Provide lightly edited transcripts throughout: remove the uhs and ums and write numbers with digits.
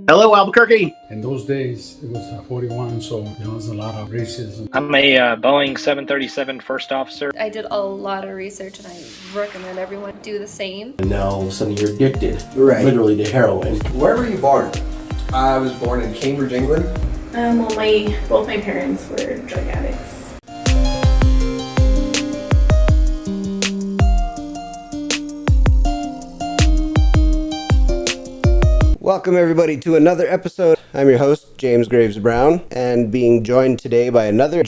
Hello, Albuquerque. In those days, it was 41, so there's a lot of racism. I'm a Boeing 737 first officer. I did a lot of research and I recommend everyone do the same. And now suddenly you're addicted, literally to heroin. Where were you born? I was born in Cambridge, England. Both my parents were drug addicts. Welcome everybody to another episode. I'm your host, James Graves Brown, and being joined today by another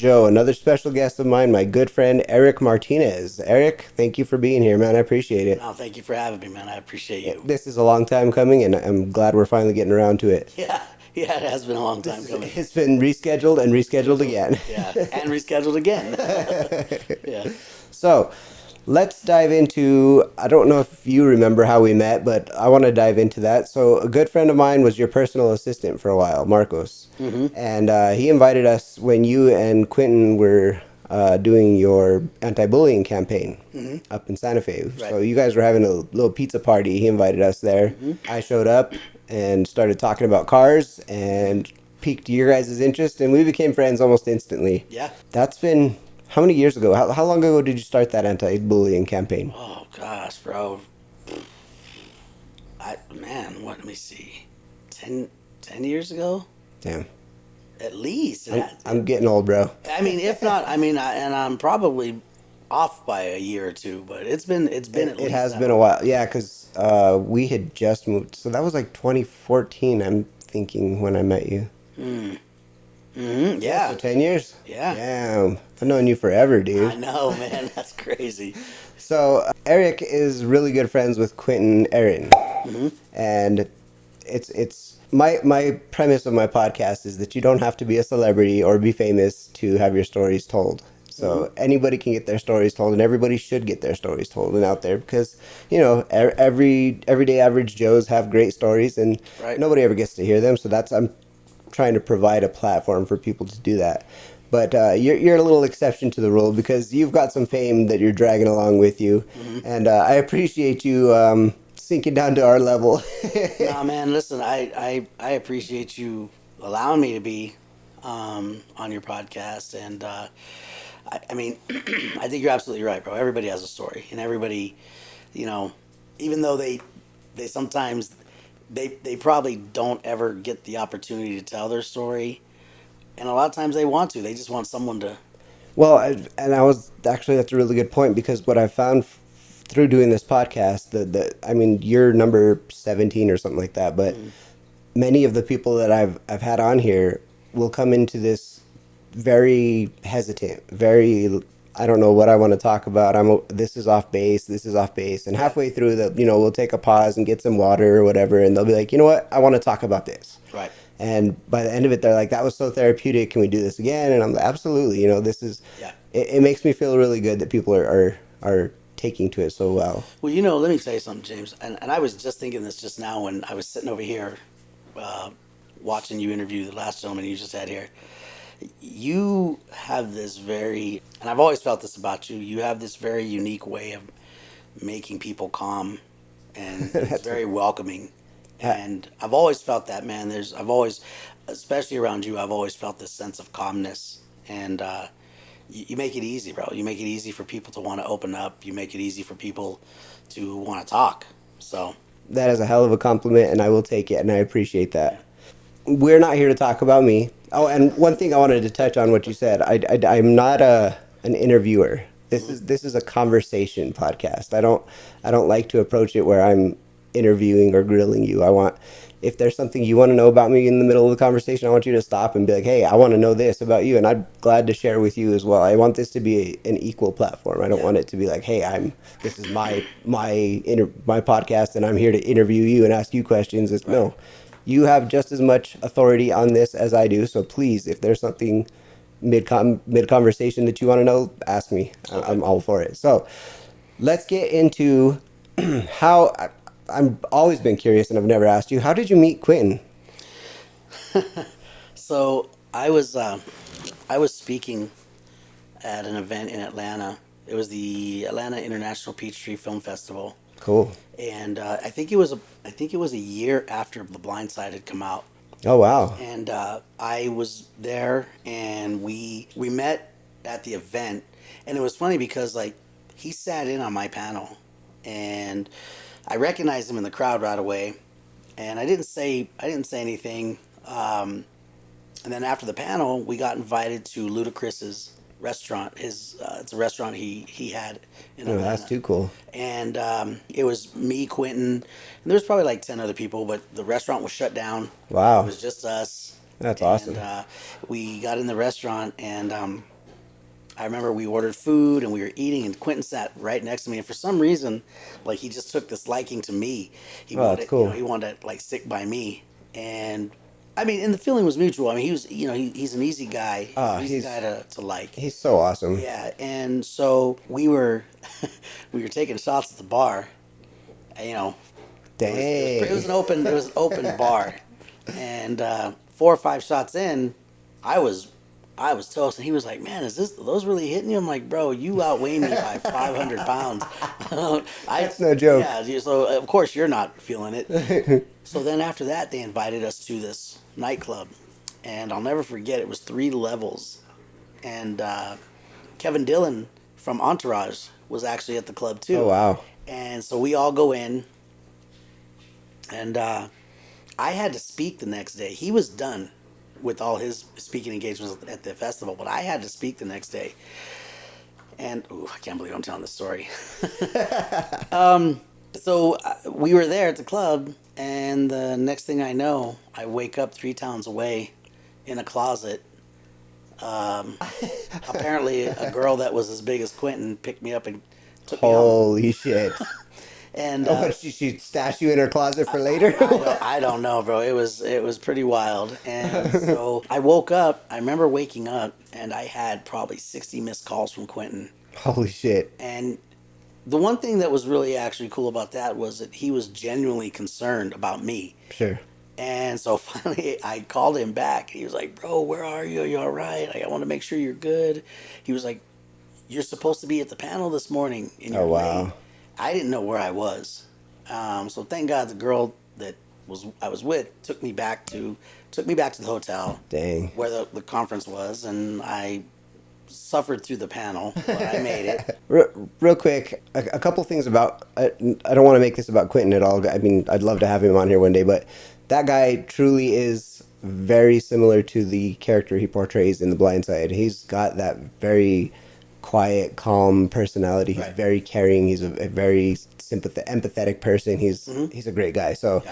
special guest of mine, my good friend, Eric Martinez. Eric, thank you for being here, man. I appreciate it. No, thank you for having me, man. I appreciate you. This is a long time coming, and I'm glad we're finally getting around to it. Yeah, it has been a long time coming. It's been rescheduled and rescheduled again. Yeah, and rescheduled again. Yeah. So, let's dive into, I don't know if you remember how we met, but I want to dive into that. So a good friend of mine was your personal assistant for a while, Marcos. Mm-hmm. And he invited us when you and Quentin were doing your anti-bullying campaign up in Santa Fe. Right. So you guys were having a little pizza party. He invited us there. I showed up and started talking about cars and piqued your guys' interest, and we became friends almost instantly. Yeah. That's been... How many years ago? How long ago did you start that anti-bullying campaign? Oh gosh, bro. Let me see. 10 years ago? Damn. At least. I'm getting old, bro. I mean, if not, and I'm probably off by a year or two, but it's been at least. It has been a while. Yeah, because we had just moved. So that was like 2014, I'm thinking, when I met you. Mm-hmm, yeah. So 10 years? Yeah. Damn. I've known you forever, dude. I know, man. That's crazy. So Eric is really good friends with Quentin Aaron. And it's my premise of my podcast is that you don't have to be a celebrity or be famous to have your stories told. So anybody can get their stories told, and everybody should get their stories told and out there, because, you know, everyday average Joes have great stories, and nobody ever gets to hear them. So I'm trying to provide a platform for people to do that. But you're a little exception to the rule, because you've got some fame that you're dragging along with you, and I appreciate you sinking down to our level. Nah, man, listen, I appreciate you allowing me to be on your podcast, and I mean, I think you're absolutely right, bro. Everybody has a story, and everybody, you know, even though they sometimes they probably don't ever get the opportunity to tell their story, and a lot of times they want to. They just want someone to. Well, that's a really good point, because what I found through doing this podcast, I mean, you're number 17 or something like that, but many of the people that I've had on here will come into this very hesitant, very, I don't know what I want to talk about. This is off base, and halfway through we'll take a pause and get some water or whatever, and they'll be like, you know what, I want to talk about this. Right. And by the end of it, they're like, that was so therapeutic. Can we do this again? And I'm like, absolutely. This is, it makes me feel really good that people are taking to it so well. Well, let me tell you something, James. And I was just thinking this just now when I was sitting over here watching you interview the last gentleman you just had here. You have this very, and I've always felt this about you have this very unique way of making people calm, and it's very welcoming. And I've always felt that, man. Especially around you, I've always felt this sense of calmness. And you make it easy, bro. You make it easy for people to want to open up. You make it easy for people to want to talk. So that is a hell of a compliment, and I will take it, and I appreciate that. We're not here to talk about me. Oh, and one thing I wanted to touch on what you said. I'm not an interviewer. This is a conversation podcast. I don't like to approach it where I'm interviewing or grilling you. If there's something you want to know about me in the middle of the conversation, I want you to stop and be like, hey, I want to know this about you, and I'm glad to share with you as well. I want this to be an equal platform. I don't want it to be like, hey, this is my podcast, and I'm here to interview you and ask you questions. No, you have just as much authority on this as I do. So please, if there's something mid conversation that you want to know, ask me. I'm all for it. So let's get into how. I've always been curious, and I've never asked you, how did you meet Quentin? So I was speaking at an event in Atlanta. It was the Atlanta International Peachtree Film Festival. Cool. And I think it was a year after The Blind Side had come out. Oh wow. And I was there, and we met at the event, and it was funny because like he sat in on my panel, and I recognized him in the crowd right away, and I didn't say anything. And then after the panel, we got invited to Ludacris's restaurant. It's a restaurant he had in Atlanta. That's too cool. And it was me, Quentin, and there was probably like 10 other people, but the restaurant was shut down. Wow. It was just us. That's awesome. We got in the restaurant, and I remember we ordered food, and we were eating, and Quentin sat right next to me, and for some reason, like he just took this liking to me. That's cool. He wanted to like stick by me, and I mean, and the feeling was mutual. I mean, he was, he's an easy guy. He's an easy guy to like. He's so awesome. Yeah, and so we were taking shots at the bar. And, Dang. it was an open bar, and 4 or 5 shots in, I was toast, and he was like, "Man, are those really hitting you?" I'm like, "Bro, you outweigh me by 500 pounds." That's no joke. Yeah, so of course you're not feeling it. So then after that, they invited us to this nightclub, and I'll never forget. It was 3 levels, and Kevin Dillon from Entourage was actually at the club too. Oh wow. And so we all go in, and I had to speak the next day. He was done with all his speaking engagements at the festival, but I had to speak the next day. And I can't believe I'm telling this story. So we were there at the club, and the next thing I know, I wake up 3 towns away in a closet. Apparently a girl that was as big as Quentin picked me up and took me home. Holy shit. And she stashed you in her closet for later? I don't know, bro. It was pretty wild. And so I woke up. I remember waking up, and I had probably 60 missed calls from Quentin. Holy shit. And the one thing that was really actually cool about that was that he was genuinely concerned about me. Sure. And so finally I called him back. He was like, "Bro, where are you? Are you all right? I want to make sure you're good." He was like, "You're supposed to be at the panel this morning, and you're wow. late." I didn't know where I was. So thank God the girl that I was with took me back to the hotel. Dang. Where the conference was, and I suffered through the panel, but I made it. Real quick, a couple things about, I don't want to make this about Quentin at all. I mean, I'd love to have him on here one day, but that guy truly is very similar to the character he portrays in The Blind Side. He's got that very quiet, calm personality. He's very caring. He's a very empathetic person. He's a great guy. So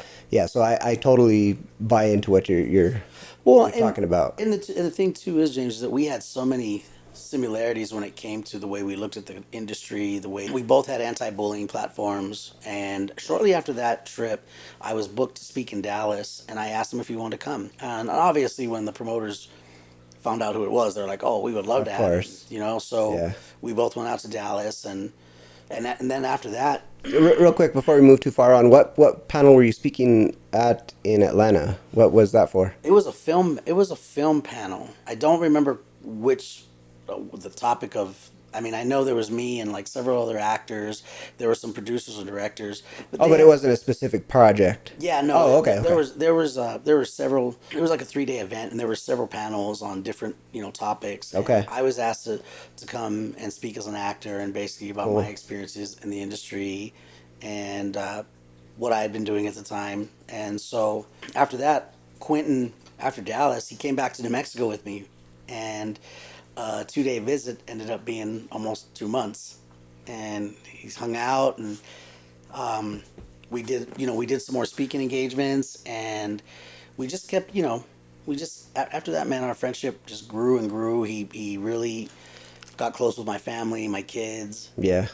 so I totally buy into what you're talking about. And the thing too is, James, is that we had so many similarities when it came to the way we looked at the industry, the way we both had anti-bullying platforms. And shortly after that trip, I was booked to speak in Dallas, and I asked him if he wanted to come. And obviously when the promoters found out who it was, they're like, "Oh, we would love to have him." So we both went out to Dallas, and then after that, real quick before we move too far on, what panel were you speaking at in Atlanta? What was that for? It was a film panel. I don't remember which the topic of. I mean, I know there was me and like several other actors. There were some producers and directors. But it wasn't a specific project. Yeah, no. Oh, okay. There were several. It was like a 3-day event, and there were several panels on different topics. Okay. And I was asked to come and speak as an actor and basically about my experiences in the industry, and what I had been doing at the time. And so after that, Quentin, after Dallas, he came back to New Mexico with me, and a 2-day visit ended up being almost 2 months, and he's hung out, and we did some more speaking engagements, and we just kept after that, man, our friendship just grew and grew. He really got close with my family, my kids,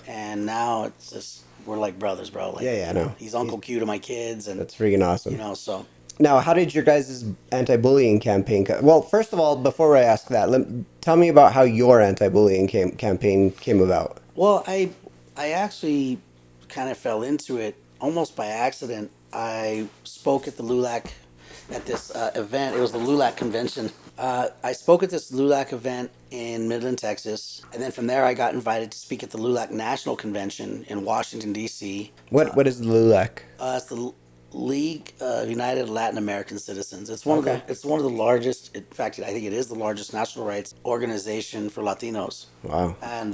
and now it's just we're like brothers, bro. Like, I know. He's Uncle Q to my kids, and that's freaking awesome. So. Now, how did your guys' anti-bullying campaign well, first of all, before I ask that, tell me about how your anti-bullying campaign came about. Well, I actually kind of fell into it almost by accident. I spoke at the LULAC at this event. It was the LULAC convention. I spoke at this LULAC event in Midland, Texas, and then from there I got invited to speak at the LULAC National Convention in Washington, D.C. What is the LULAC? It's the League of United Latin American Citizens. It's one Okay. of the largest. In fact, I think it is the largest national rights organization for Latinos. Wow. And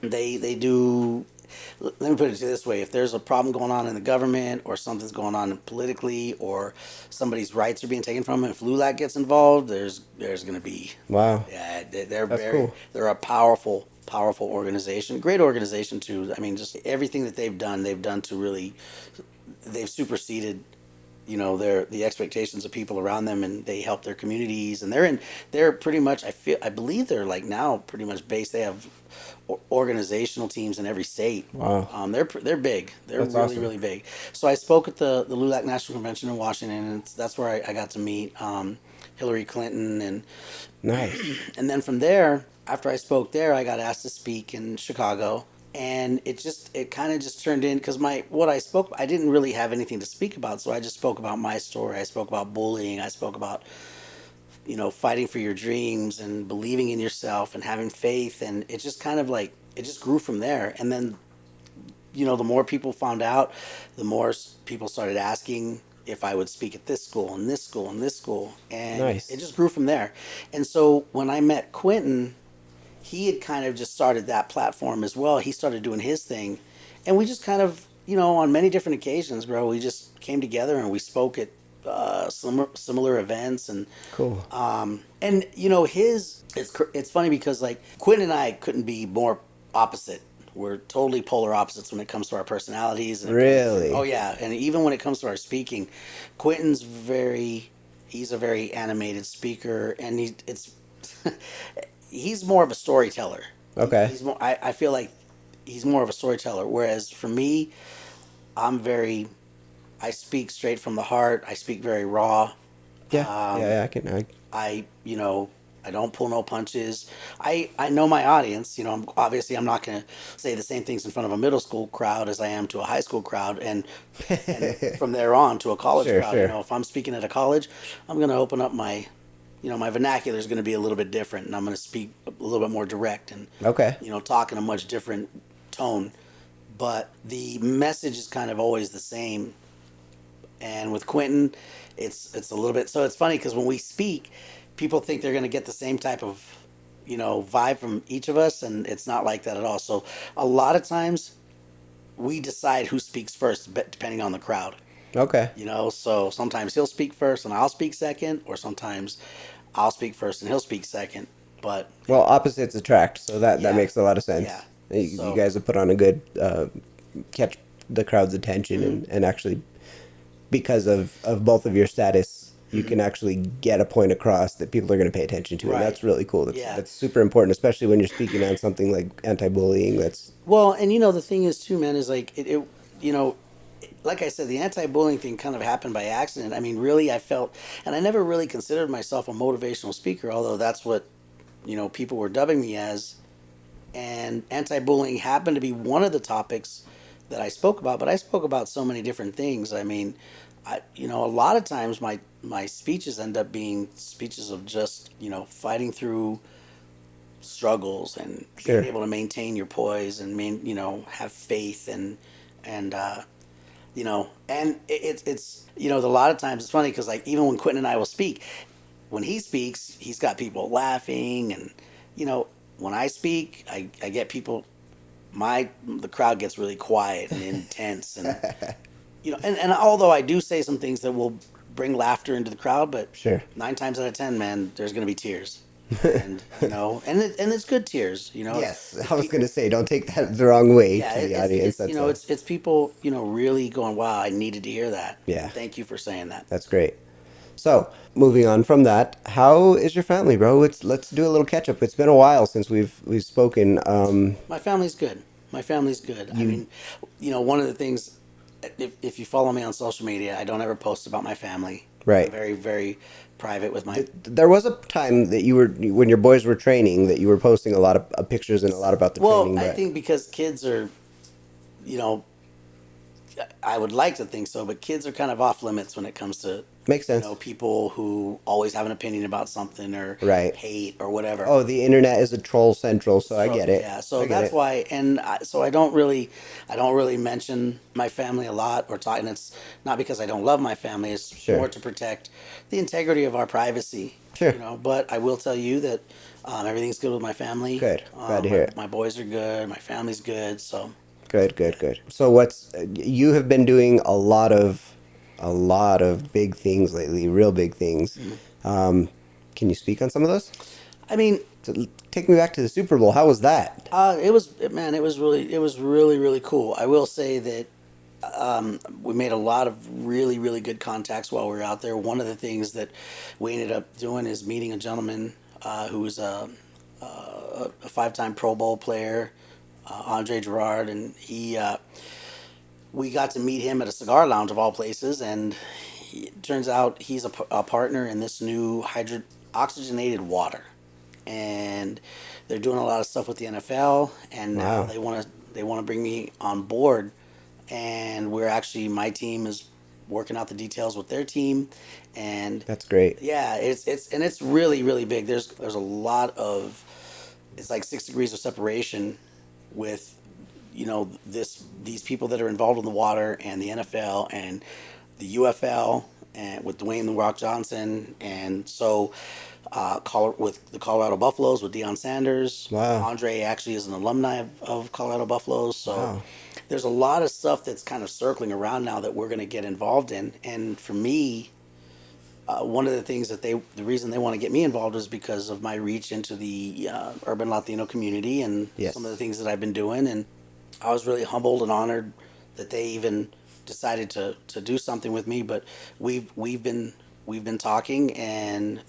they do. Let me put it this way: if there's a problem going on in the government, or something's going on politically, or somebody's rights are being taken from them, if LULAC gets involved, there's going to be. Wow. Yeah, they're That's very. cool. They're a powerful organization. Great organization too. I mean, just everything that they've done to really. They've superseded, the expectations of people around them, and they help their communities. And they're pretty much. I believe they're like now pretty much based. They have organizational teams in every state. Wow. They're big. They're That's really awesome. really big. So I spoke at the LULAC National Convention in Washington, and that's where I got to meet Hillary Clinton, and Nice. and then from there, after I spoke there, I got asked to speak in Chicago. And it kind of just turned in because I didn't really have anything to speak about, so I just spoke about my story. I spoke about bullying. I spoke about fighting for your dreams and believing in yourself and having faith, and it just kind of like it just grew from there. And then the more people found out, the more people started asking if I would speak at this school and this school and this school, and Nice. it just grew from there. And so when I met Quentin, he had kind of just started that platform as well. He started doing his thing, and we just kind of, on many different occasions, bro, we just came together and we spoke at similar events, and Cool. and it's funny because like Quinn and I couldn't be more opposite. We're totally polar opposites when it comes to our personalities. And Really? Oh yeah, and even when it comes to our speaking, Quentin's he's a very animated speaker, and he's more of a storyteller. Okay. I feel like he's more of a storyteller, whereas for me, I speak straight from the heart. I speak very raw. Yeah. Yeah. I don't pull no punches. I know my audience. I'm not going to say the same things in front of a middle school crowd as I am to a high school crowd, and from there on to a college Sure, crowd. sure. If I'm speaking at a college, I'm going to open up my vernacular is going to be a little bit different, and I'm going to speak a little bit more direct, and Okay. talk in a much different tone. But the message is kind of always the same. And with Quentin, it's a little bit. So it's funny because when we speak, people think they're going to get the same type of vibe from each of us, and it's not like that at all. So a lot of times, we decide who speaks first, depending on the crowd. Okay. So sometimes he'll speak first and I'll speak second, or sometimes I'll speak first and he'll speak second. But Well, opposites attract, so that Yeah. makes a lot of sense. Yeah. You So- guys have put on a good catch the crowd's attention, Mm-hmm. and actually, because of both of your status, you can actually get a point across that people are going to pay attention to, Right. and that's really cool. Yeah. That's super important, especially when you're speaking on something like anti-bullying. That's Well, and the thing is too, man, is like like I said, the anti-bullying thing kind of happened by accident. I mean, really, I felt, and I never really considered myself a motivational speaker, although that's what people were dubbing me as. And anti-bullying happened to be one of the topics that I spoke about, but I spoke about so many different things. I mean, a lot of times my speeches end up being speeches of just fighting through struggles and Sure. being able to maintain your poise and have faith and and it's a lot of times it's funny because like even when Quentin and I will speak, when he speaks, he's got people laughing, and when I speak, I get people, the crowd gets really quiet and intense, and and although I do say some things that will bring laughter into the crowd, but Sure. 9 times out of 10, man, there's going to be tears, and and it's good tears, yes. I was going to say, don't take that the wrong way Yeah, to the audience. it's people really going, wow, I needed to hear that. Yeah. Thank you for saying that. That's great. So, moving on from that, how is your family, bro? Let's do a little catch up. It's been a while since we've spoken. My family's good. I mean, one of the things, if you follow me on social media, I don't ever post about my family. Right. I'm very, very private with my. There was a time that when your boys were training, that you were posting a lot of pictures and a lot about the training. Well, I but- think because kids are, I would like to think so, but kids are kind of off limits when it comes to Makes sense. People who always have an opinion about something or Right. hate or whatever. Oh, the internet is a troll central, so I get it. Yeah, so I get that's it. why, and so I don't really mention my family a lot or talk, and it's not because I don't love my family. It's Sure. more to protect the integrity of our privacy. Sure. But I will tell you that everything's good with my family. Good. Glad to hear it. My boys are good. My family's good. So Good. So you have been doing a lot of big things lately, real big things. Can you speak on some of those? I mean, Take me back to the Super Bowl. How was that? it was really cool. I will say that we made a lot of really good contacts while we were out there. One of the things that we ended up doing is meeting a gentleman who was a 5-time Pro Bowl player, Andre Gerard, and we got to meet him at a cigar lounge of all places, and it turns out he's a partner in this new oxygenated water, and they're doing a lot of stuff with the NFL, and now they want to bring me on board, and my team is working out the details with their team, and That's great. yeah, it's really big. There's a lot of, it's like 6 degrees of separation with these people that are involved in the water and the NFL and the UFL and with Dwayne "The Rock" Johnson, and so with the Colorado Buffaloes with Deion Sanders. Wow. Andre actually is an alumni of Colorado Buffaloes, so Wow. there's a lot of stuff that's kind of circling around now that we're going to get involved in. And for me, one of the things the reason they want to get me involved is because of my reach into the urban Latino community and Yes. some of the things that I've been doing. And I was really humbled and honored that they even decided to do something with me. But we've been talking, and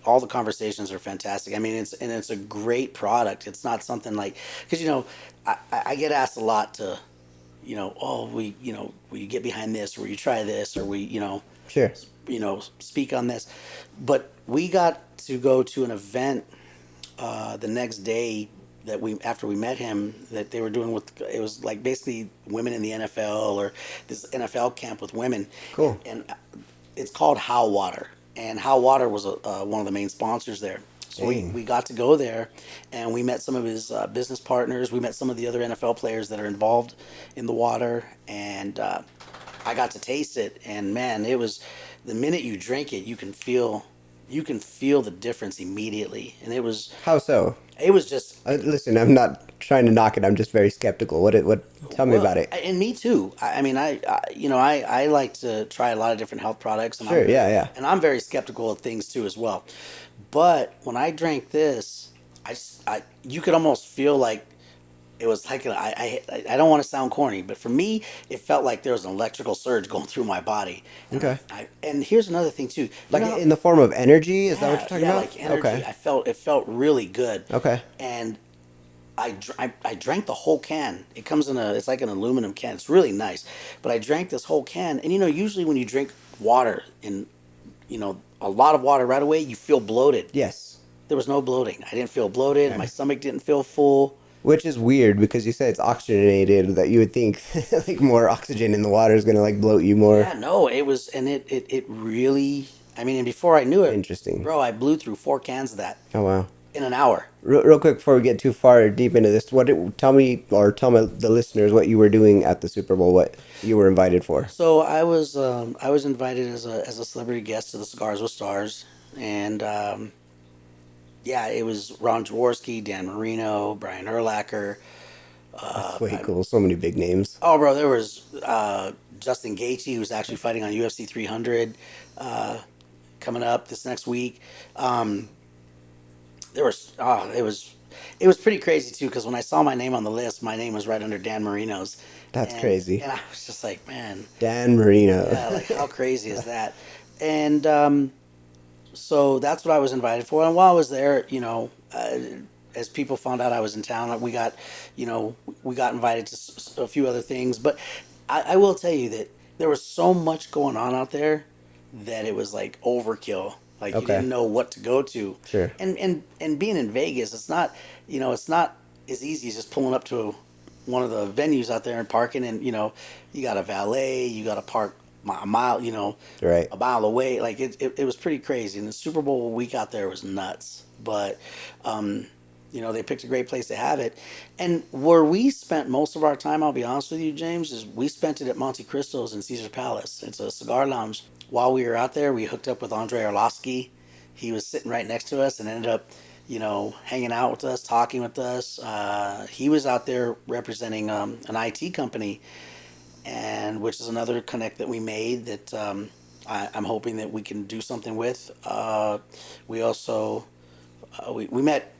all the conversations are fantastic. I mean, it's a great product. It's not something like, because I get asked a lot to, will you get behind this, or will you try this, or Sure. speak on this. But we got to go to an event the next day after we met him, that they were doing it was like basically women in the NFL, or this NFL camp with women. Cool. And it's called How Water, and How Water was one of the main sponsors there. So we got to go there, and we met some of his business partners. We met some of the other NFL players that are involved in the water, and I got to taste it. And man, it was, the minute you drink it, you can feel the difference immediately. And it was, How so? it was just, Listen, I'm not trying to knock it. I'm just very skeptical. Tell me about it. And me too. I mean, I like to try a lot of different health products. And Sure, yeah. And I'm very skeptical of things too as well. But when I drank this, you could almost feel like it was like, I don't want to sound corny, but for me, it felt like there was an electrical surge going through my body. And Okay. And here's another thing too. In the form of energy? Is that what you're talking about? Like energy. Okay. It felt really good. Okay. And I drank the whole can. It comes it's like an aluminum can. It's really nice. But I drank this whole can, and usually when you drink water a lot of water right away, you feel bloated. Yes. There was no bloating. I didn't feel bloated. Okay. My stomach didn't feel full. Which is weird, because you said it's oxygenated, that you would think like more oxygen in the water is going to like bloat you more. Yeah, no, it was, and it really, I mean, and before I knew it, Interesting. Bro, I blew through 4 cans of that. Oh, wow. In an hour. Real quick, before we get too far deep into this, tell me the listeners what you were doing at the Super Bowl, what you were invited for. So I was invited as a celebrity guest to the Cigars with Stars, and it was Ron Jaworski, Dan Marino, Brian Urlacher. That's way cool. So many big names. Oh, bro, there was Justin Gaethje, who's actually fighting on UFC 300 coming up this next week. It was pretty crazy too, because when I saw my name on the list, my name was right under Dan Marino's. That's crazy. And I was just like, man, Dan Marino. Yeah, like how crazy is that? And so that's what I was invited for. And while I was there, as people found out I was in town, we got invited to a few other things. But I will tell you that there was so much going on out there that it was like overkill. Like, you didn't know what to go to. Sure. And being in Vegas, it's not as easy as just pulling up to one of the venues out there and parking, and you got a valet, you got to park a mile, Right. a mile away. Like it was pretty crazy. And the Super Bowl week out there was nuts. But, they picked a great place to have it. And where we spent most of our time, I'll be honest with you, James, is we spent it at Monte Cristo's in Caesar's Palace. It's a cigar lounge. While we were out there, we hooked up with Andre Arlovsky. He was sitting right next to us and ended up, hanging out with us, talking with us. He was out there representing an IT company, and which is another connect that we made that I'm hoping that we can do something with. We also we met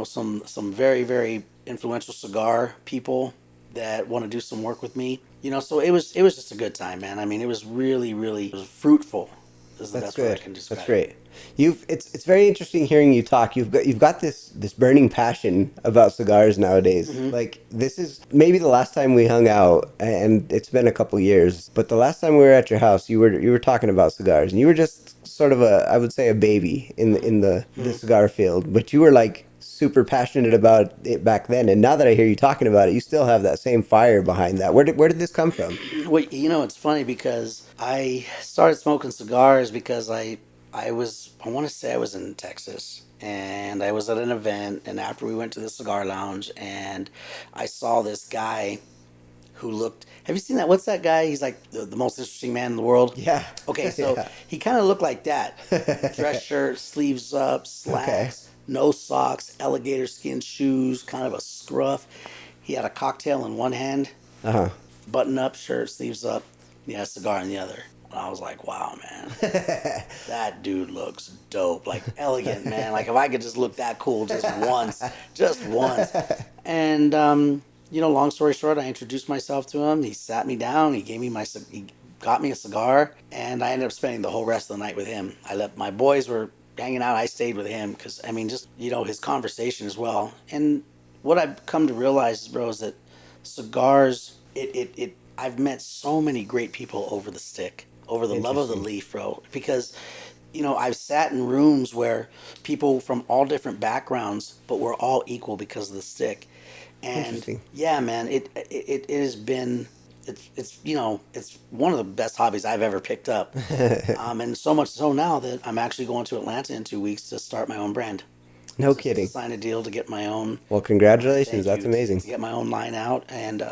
some very, very influential cigar people that want to do some work with me. So it was just a good time, man. I mean, it was really, really, it was fruitful. Is the That's best way I good. can describe That's great. It's very interesting hearing you talk. You've got this burning passion about cigars nowadays. Mm-hmm. Like, this is maybe the last time we hung out, and it's been a couple years. But the last time we were at your house, you were talking about cigars, and you were just sort of I would say a baby in the cigar field. But you were like super passionate about it back then, and now that I hear you talking about it, you still have that same fire behind that. Where did this come from? Well, it's funny because I started smoking cigars because I want to say I was in Texas and I was at an event, and after we went to the cigar lounge and I saw this guy who looked, have you seen that? What's that guy? He's like the most interesting man in the world. Yeah. Okay, so Yeah. he kind of looked like that. Dress shirt, sleeves up, slacks, no socks, alligator skin shoes, kind of a scruff. He had a cocktail in one hand, button up shirt, sleeves up. He had a cigar in the other. And I was like, wow, man. That dude looks dope. Like, elegant, man. Like, if I could just look that cool just once. Just once. And, long story short, I introduced myself to him. He sat me down. He got me a cigar. And I ended up spending the whole rest of the night with him. My boys were hanging out. I stayed with him because, his conversation as well. And what I've come to realize, bro, is that cigars, I've met so many great people over the stick, over the love of the leaf, bro. Because, I've sat in rooms where people from all different backgrounds, but we're all equal because of the stick. And yeah, man, it has been, it's one of the best hobbies I've ever picked up. And so much so now that I'm actually going to Atlanta in 2 weeks to start my own brand. No kidding. To sign a deal to get my own. Well, congratulations. That's amazing. To get my own line out. And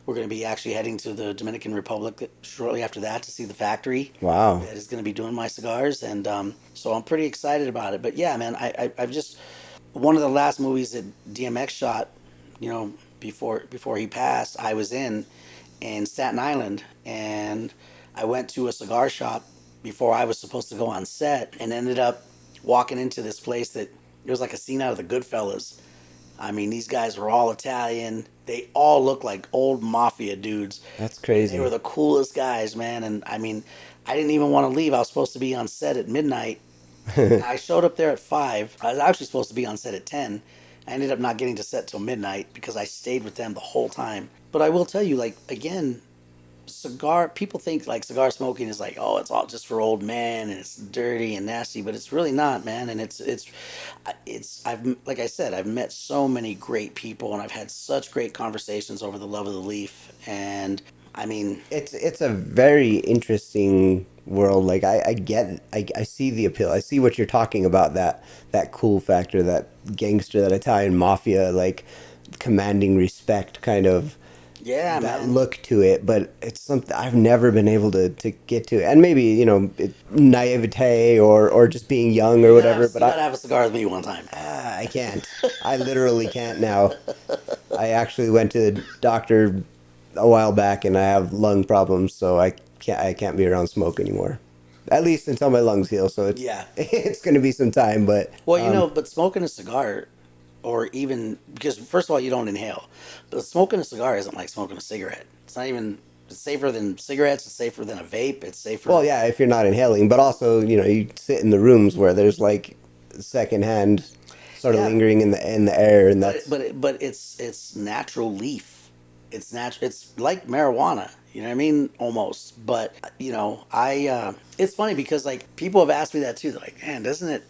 we're going to be actually heading to the Dominican Republic shortly after that to see the factory. Wow. That is going to be doing my cigars. And so I'm pretty excited about it. But yeah, man, I've just, one of the last movies that DMX shot, before he passed, I was in Staten Island. And I went to a cigar shop before I was supposed to go on set and ended up walking into this place that it was like a scene out of the Goodfellas. I mean, these guys were all Italian. They all looked like old mafia dudes. That's crazy. They were the coolest guys, man. And I mean, I didn't even want to leave. I was supposed to be on set at midnight. I showed up there at 5. I was actually supposed to be on set at 10. I ended up not getting to set till midnight because I stayed with them the whole time. But I will tell you, like, again, people think like cigar smoking is like, oh, it's all just for old men and it's dirty and nasty, but it's really not, man. And like I said, I've met so many great people and I've had such great conversations over the love of the leaf. And I mean, it's a very interesting world. Like, I see the appeal. I see what you're talking about, that cool factor, that gangster, that Italian mafia, like commanding respect kind of. Yeah, that man. look to it, but it's something I've never been able to get to. And maybe, naivete or just being young or whatever. But you gotta have a cigar with me one time. I can't. I literally can't now. I actually went to the doctor a while back, and I have lung problems, so I can't be around smoke anymore. At least until my lungs heal. So it's going to be some time. But but smoking a cigar. Or even, because first of all, you don't inhale. But smoking a cigar isn't like smoking a cigarette. It's not even, it's safer than cigarettes, it's safer than a vape, it's safer. Well, yeah, if you're not inhaling. But also, you sit in the rooms where there's like secondhand sort of lingering in the air. And that's... But it's natural leaf. It's like marijuana. You know what I mean? Almost. But, it's funny because like people have asked me that too. They're like, man, doesn't it,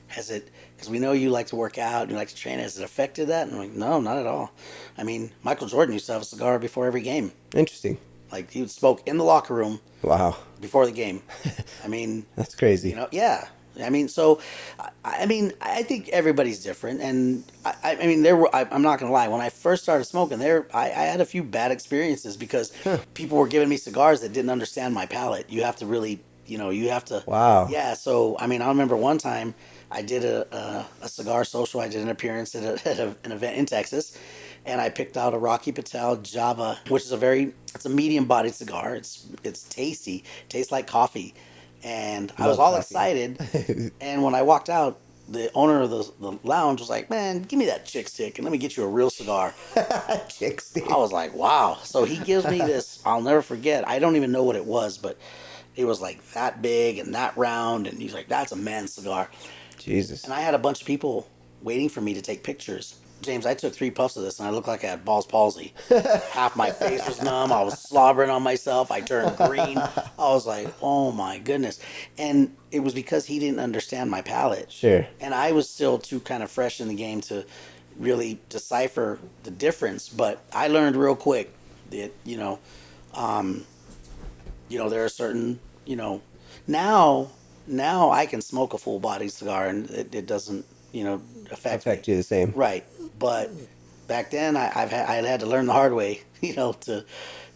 has it, because we know you like to work out and you like to train. Has it affected that? And I'm like, no, not at all. I mean, Michael Jordan used to have a cigar before every game. Interesting. Like he would smoke in the locker room. Wow. Before the game. I mean, that's crazy. Yeah. I mean, so, I think everybody's different, and I mean, I'm not gonna lie. When I first started smoking, I had a few bad experiences because people were giving me cigars that didn't understand my palate. You have to really, you have to. Wow. Yeah. So, I mean, I remember one time I did a cigar social. I did an appearance at an event in Texas, and I picked out a Rocky Patel Java, which is it's a medium-bodied cigar. It's tasty, tastes like coffee, and I was all excited. And when I walked out, the owner of the lounge was like, "Man, give me that chick stick and let me get you a real cigar." Chick stick. I was like, "Wow!" So he gives me this. I'll never forget. I don't even know what it was, but it was like that big and that round, and he's like, "That's a man's cigar." Jesus. And I had a bunch of people waiting for me to take pictures. James, I took 3 puffs of this and I looked like I had Ball's palsy. Half my face was numb. I was slobbering on myself. I turned green. I was like, oh my goodness. And it was because he didn't understand my palate. Sure. And I was still too kind of fresh in the game to really decipher the difference. But I learned real quick that, there are certain, now I can smoke a full body cigar and it doesn't, affect you the same. Right. But back then I had to learn the hard way, to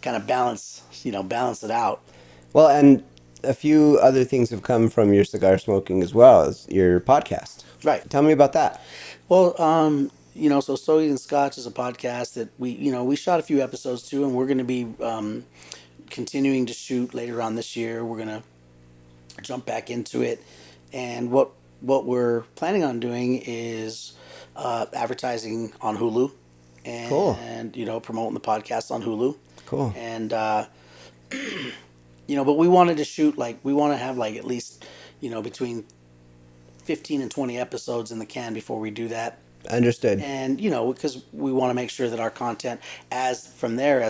kind of balance it out. Well, and a few other things have come from your cigar smoking as well as your podcast. Right. Tell me about that. Well, so Stogie and Scotch is a podcast that we shot a few episodes too, and we're going to be continuing to shoot later on this year. We're going to jump back into it, and what we're planning on doing is advertising on Hulu, and cool. Promoting the podcast on Hulu. Cool. And but we wanted to shoot we want to have at least between 15 and 20 episodes in the can before we do that. Understood. And because we want to make sure that our content, as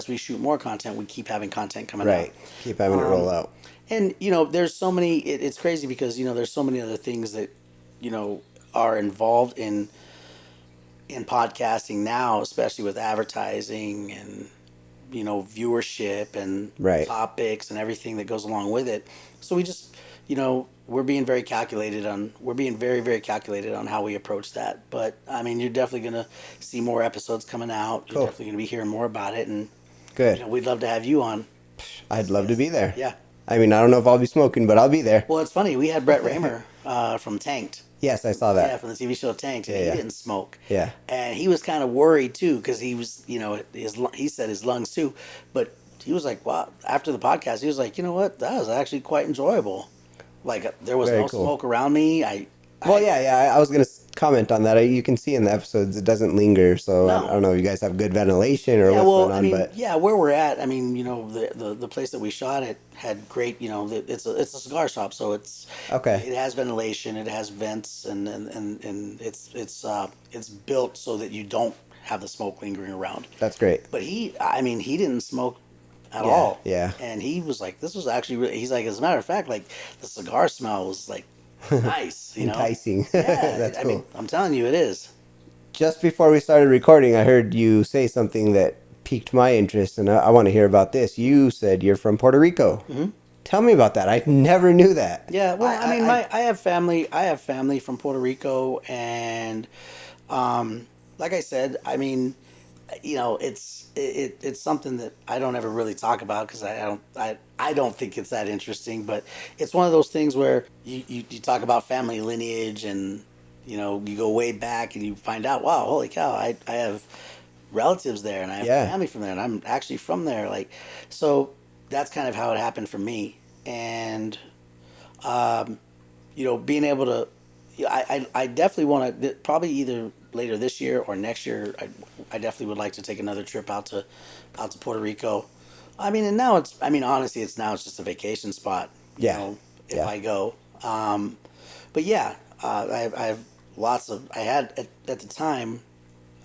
we shoot more content, we keep having content coming out. Right. Keep having it roll out. And there's so many. It's crazy because there's so many other things that are involved in podcasting now, especially with advertising and viewership and topics and everything that goes along with it. So we just we're being very calculated on very calculated on how we approach that. But I mean, you're definitely gonna see more episodes coming out. You're definitely gonna be hearing more about it, and good. We'd love to have you on. I'd love to be there. Yeah. I mean, I don't know if I'll be smoking, but I'll be there. Well, it's funny. We had Brett Raymer from Tanked. Yes, I saw that. Yeah, from the TV show Tanked. And he didn't smoke. Yeah. And he was kind of worried too because he was, he said his lungs too, but he was like, wow. After the podcast, he was like, you know what? That was actually quite enjoyable. There was no smoke around me. I was going to comment on that. You can see in the episodes it doesn't linger, so no. I don't know if you guys have good ventilation or what's going on. But where we're at, I mean, the place that we shot it had great, it's a cigar shop, so it's okay. It has ventilation, it has vents, and it's built so that you don't have the smoke lingering around. That's great. But he didn't smoke at all. Yeah. And he was like, this was actually really, he's like, as a matter of fact, the cigar smell was nice, enticing. Yeah. That's cool. I mean, I'm telling you, it is. Just before we started recording, I heard you say something that piqued my interest, and I want to hear about this. You said you're from Puerto Rico. Mm-hmm. Tell me about that. I never knew that. Yeah, well, I have family. I have family from Puerto Rico, and like I said, I mean, it's something that I don't ever really talk about because I don't think it's that interesting. But it's one of those things where you talk about family lineage, and you go way back and you find out, wow, holy cow, I have relatives there, and I have family from there, and I'm actually from there. So that's kind of how it happened for me. And being able to, I definitely want to, probably either later this year or next year, I definitely would like to take another trip out to Puerto Rico. I mean, and now honestly, it's just a vacation spot. If I go. But yeah, I have at the time,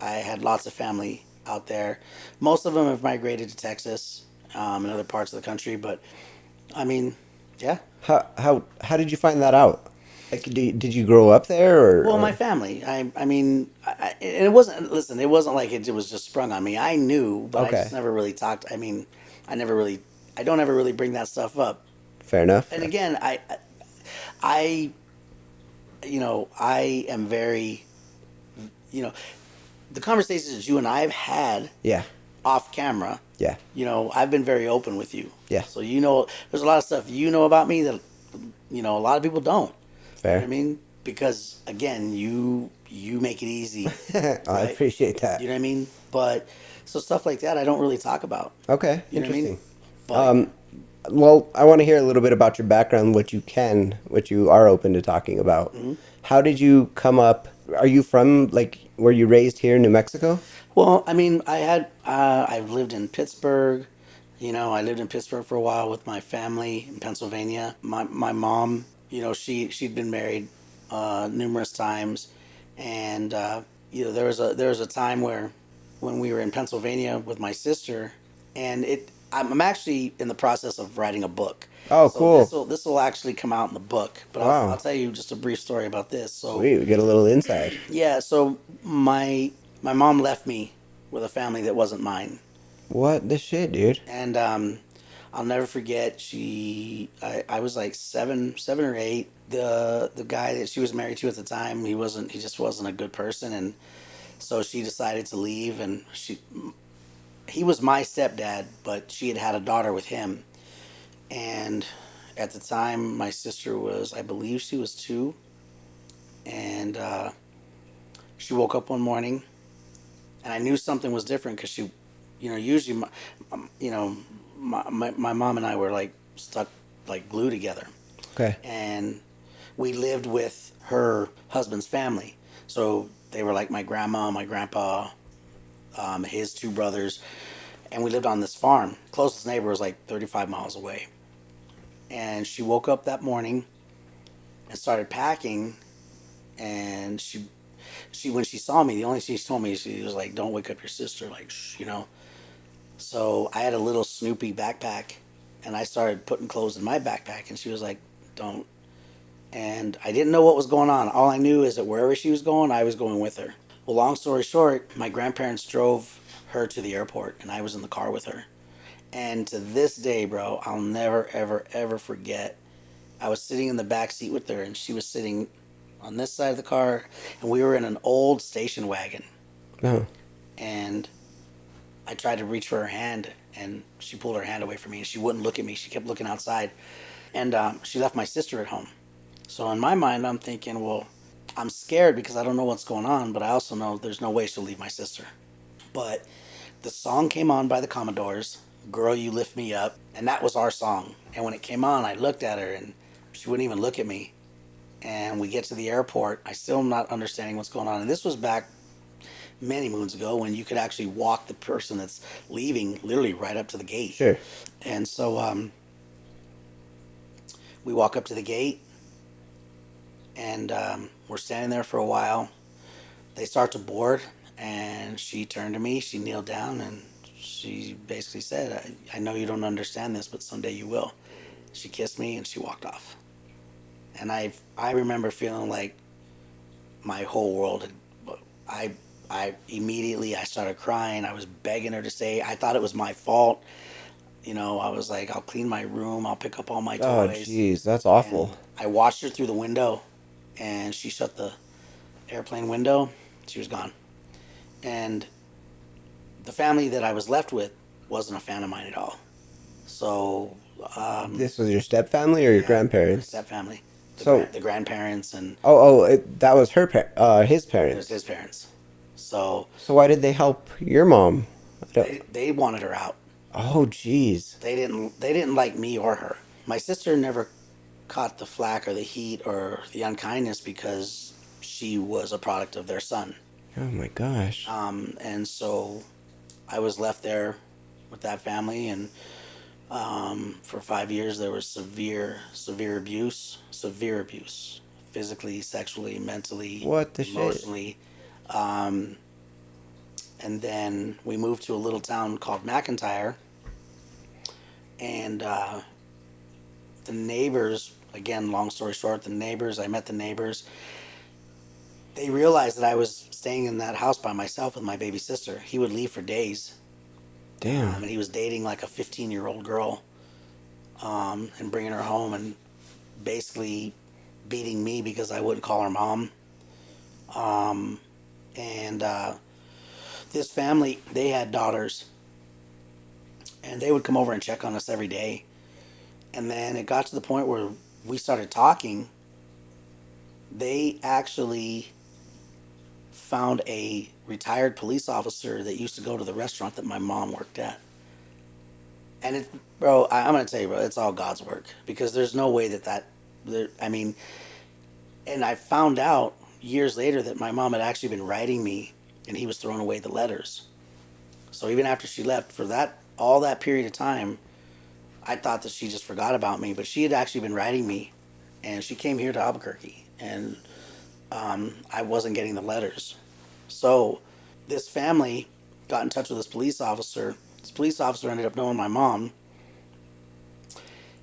I had lots of family out there. Most of them have migrated to Texas, and other parts of the country. But I mean, yeah. How did you find that out? Did you grow up there, or? Well, my family. I mean, it wasn't. Listen, it wasn't like it was just sprung on me. I knew, but I just never really talked. I mean, I don't ever really bring that stuff up. Fair enough. And again, I I am very, the conversations that you and I have had Yeah. off camera, Yeah. I've been very open with you. Yeah. So, there's a lot of stuff about me that, a lot of people don't. Fair. You know what I mean? Because, again, you make it easy. I right? appreciate that. You know what I mean? But, so stuff like that I don't really talk about. Okay. You know what I Interesting. mean? But, Well, I want to hear a little bit about your background, what you are open to talking about. Mm-hmm. How did you come up? Are you from, were you raised here in New Mexico? well, I mean, I've lived in Pittsburgh. I lived in Pittsburgh for a while with my family in Pennsylvania. My mom, she'd been married numerous times, and there was a time when we were in Pennsylvania with my sister, and I'm actually in the process of writing a book. Oh, so cool. This will actually come out in the book, but Wow. I'll tell you just a brief story about this. So Sweet, we get a little insight. yeah, so my mom left me with a family that wasn't mine. What the shit, dude? And I'll never forget. I was like seven or eight. The guy that she was married to at the time, he just wasn't a good person, and so she decided to leave. And he was my stepdad, but she had a daughter with him. And at the time, my sister I believe she was 2, and she woke up one morning, and I knew something was different because she, usually, my mom and I were like stuck like glue together. Okay. And we lived with her husband's family, so they were like my grandma, my grandpa, his 2 brothers, and we lived on this farm. Closest neighbor was like 35 miles away. And she woke up that morning and started packing, and she when she saw me, the only thing she told me, she was like, "Don't wake up your sister," like, So I had a little Snoopy backpack, and I started putting clothes in my backpack, and she was like, "Don't." And I didn't know what was going on. All I knew is that wherever she was going, I was going with her. Well, long story short, my grandparents drove her to the airport, and I was in the car with her. And to this day, bro, I'll never, ever, ever forget. I was sitting in the back seat with her, and she was sitting on this side of the car, and we were in an old station wagon. Oh. And I tried to reach for her hand, and she pulled her hand away from me, and she wouldn't look at me. She kept looking outside. And she left my sister at home. So in my mind, I'm thinking, well, I'm scared because I don't know what's going on, but I also know there's no way she'll leave my sister. But the song came on by the Commodores, "Girl, You Lift Me Up," and that was our song. And when it came on, I looked at her, and she wouldn't even look at me. And we get to the airport. I still am not understanding what's going on. And this was back many moons ago when you could actually walk the person that's leaving literally right up to the gate. Sure. And so we walk up to the gate, and we're standing there for a while. They start to board, and she turned to me, she kneeled down, and she basically said, I know you don't understand this, but someday you will. She kissed me, and she walked off. And I remember feeling like my whole world had, I immediately, I started crying. I was begging her to stay. I thought it was my fault. I was like, I'll clean my room. I'll pick up all my Oh, toys. jeez, that's awful. And I watched her through the window, and she shut the airplane window. She was gone. And the family that I was left with wasn't a fan of mine at all. So This was your step family or your grandparents? Step family. The grandparents and That was his it parents. was his parents. So why did they help your mom? they wanted her out. Oh, jeez. They didn't like me or her. My sister never caught the flack or the heat or the unkindness because she was a product of their son. Oh my gosh. And so I was left there with that family, and for 5 years there was severe abuse, physically, sexually, mentally, What the shit? emotionally. And then we moved to a little town called McIntyre, and the neighbors, again, long story short, I met the neighbors. They realized that I was staying in that house by myself with my baby sister. He would leave for days, Damn. And he was dating like a 15-year-old girl, and bringing her home and basically beating me because I wouldn't call her mom. And this family, they had daughters, and they would come over and check on us every day. And then it got to the point where we started talking. They actually found a retired police officer that used to go to the restaurant that my mom worked at. And it, bro, I'm gonna tell you, bro, it's all God's work, because there's no way I mean, and I found out years later that my mom had actually been writing me, and he was throwing away the letters. So even after she left, for all that period of time, I thought that she just forgot about me, but she had actually been writing me, and she came here to Albuquerque, and I wasn't getting the letters. So this family got in touch with this police officer. This police officer ended up knowing my mom.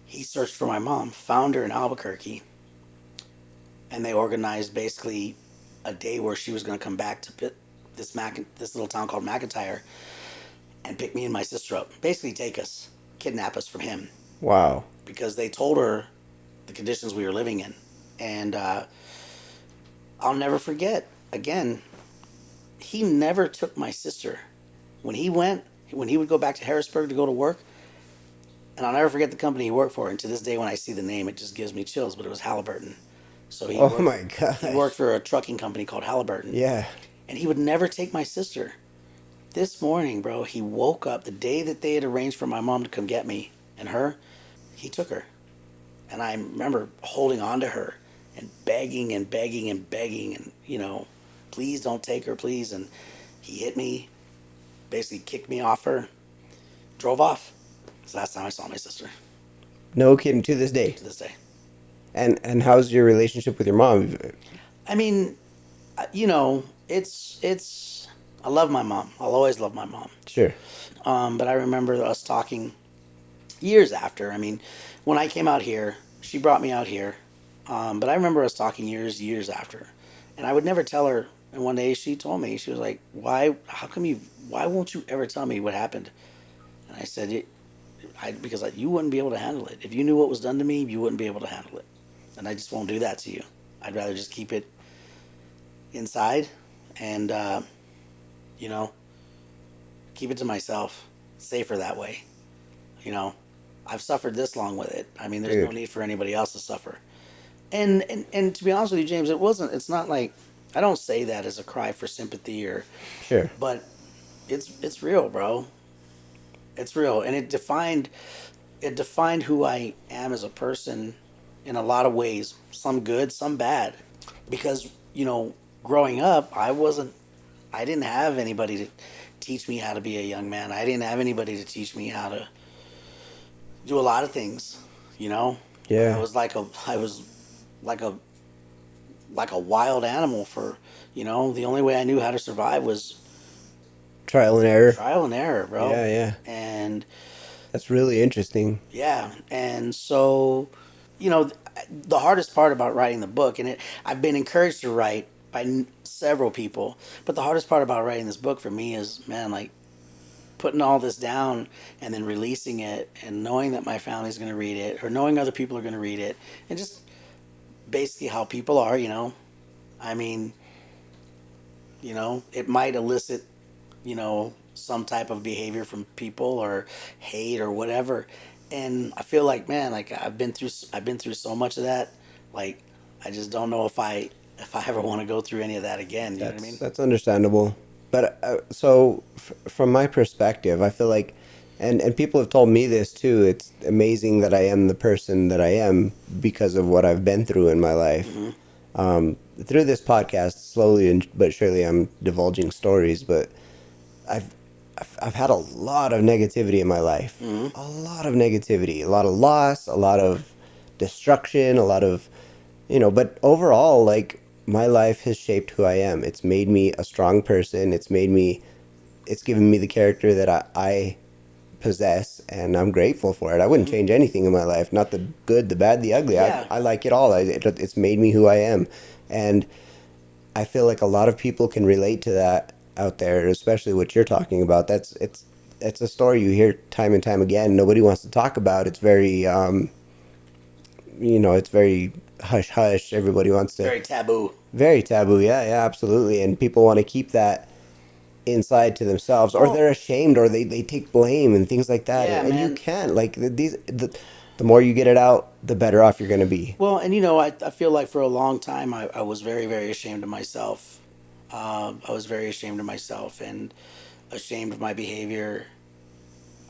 He searched for my mom, found her in Albuquerque, and they organized basically a day where she was going to come back to this little town called McIntyre and pick me and my sister up. Basically take us, kidnap us from him. Wow. Because they told her the conditions we were living in. And I'll never forget, again, he never took my sister. When he would go back to Harrisburg to go to work, and I'll never forget the company he worked for. And to this day, when I see the name, it just gives me chills, but it was Halliburton. So he worked for a trucking company called Halliburton. Yeah. And he would never take my sister. This morning, bro, he woke up the day that they had arranged for my mom to come get me and her. He took her. And I remember holding on to her and begging and begging and begging and, please don't take her, please. And he hit me, basically kicked me off her, drove off. It's the last time I saw my sister. No kidding, to this day. To this day. And how's your relationship with your mom? I mean, it's I love my mom. I'll always love my mom. Sure. But I remember us talking years after. I mean, when I came out here, she brought me out here. But I remember us talking years after. And I would never tell her. And one day she told me, she was like, why won't you ever tell me what happened? And I said, because you wouldn't be able to handle it. If you knew what was done to me, you wouldn't be able to handle it. And I just won't do that to you. I'd rather just keep it inside and, keep it to myself. Safer that way. I've suffered this long with it. I mean, there's no need for anybody else to suffer. And to be honest with you, James, it's not like, I don't say that as a cry for sympathy Sure. But it's real, bro. It's real. And it defined who I am as a person in a lot of ways, some good, some bad. Because, growing up, I didn't have anybody to teach me how to be a young man. I didn't have anybody to teach me how to do a lot of things, Yeah. I was like a wild animal for, the only way I knew how to survive was Trial and error. Trial and error, bro. Yeah. And that's really interesting. Yeah. And so, the hardest part about writing the book, and I've been encouraged to write by several people, but the hardest part about writing this book for me is, man, like putting all this down and then releasing it and knowing that my family's going to read it or knowing other people are going to read it and just basically how people are, I mean, it might elicit, some type of behavior from people or hate or whatever. And I feel like, man, like I've been through so much of that. Like, I just don't know if I ever want to go through any of that again. You know what I mean? That's understandable. But from my perspective, I feel like, and people have told me this too, it's amazing that I am the person that I am because of what I've been through in my life. Mm-hmm. Through this podcast, slowly but surely I'm divulging stories, but I've had a lot of negativity in my life. Mm-hmm. A lot of negativity, a lot of loss, a lot of destruction, a lot of, but overall, like, my life has shaped who I am. It's made me a strong person. It's given me the character that I possess, and I'm grateful for it. I wouldn't change anything in my life, not the good, the bad, the ugly. Yeah. I like it all. It's made me who I am. And I feel like a lot of people can relate to that out there, especially what you're talking about. It's it's a story you hear time and time again. Nobody wants to talk about. It's very, it's very hush hush. Everybody wants to. Very taboo. Very taboo. Yeah, yeah, absolutely. And people want to keep that inside to themselves, or they're ashamed, or they take blame and things like that. Yeah, and man. you can't. Like the more you get it out, the better off you're going to be. Well, and I feel like for a long time I was very, very ashamed of myself. I was very ashamed of myself and ashamed of my behavior,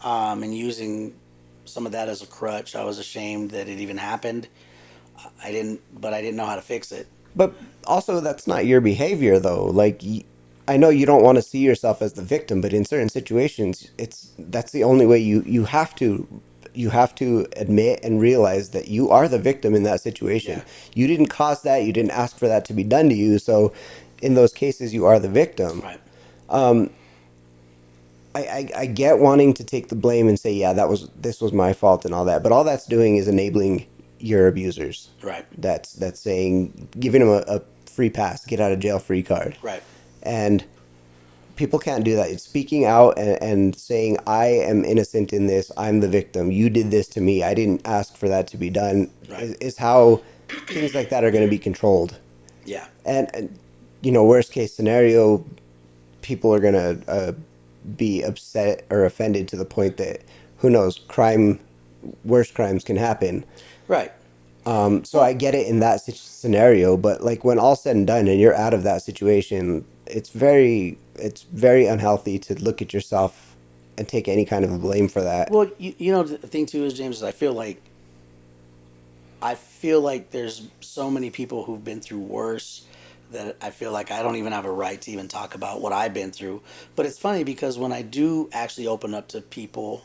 and using some of that as a crutch. I was ashamed that it even happened. But I didn't know how to fix it. But also, that's not your behavior, though. Like, I know you don't want to see yourself as the victim, but in certain situations, that's the only way you have to. You have to admit and realize that you are the victim in that situation. Yeah. You didn't cause that. You didn't ask for that to be done to you. So, in those cases, you are the victim. Right. I get wanting to take the blame and say, yeah, this was my fault and all that, but all that's doing is enabling your abusers. Right. That's saying, giving them a free pass, get out of jail free card. Right. And people can't do that. It's speaking out and saying, I am innocent in this. I'm the victim. You did this to me. I didn't ask for that to be done. Right. Is how things like that are going to be controlled. Yeah. And worst case scenario, people are going to be upset or offended to the point that, who knows, worse crimes can happen. Right. So I get it in that scenario, but like when all's said and done and you're out of that situation, it's very unhealthy to look at yourself and take any kind of blame for that. Well, the thing too is, James, is I feel like there's so many people who've been through worse that I feel like I don't even have a right to even talk about what I've been through. But it's funny because when I do actually open up to people,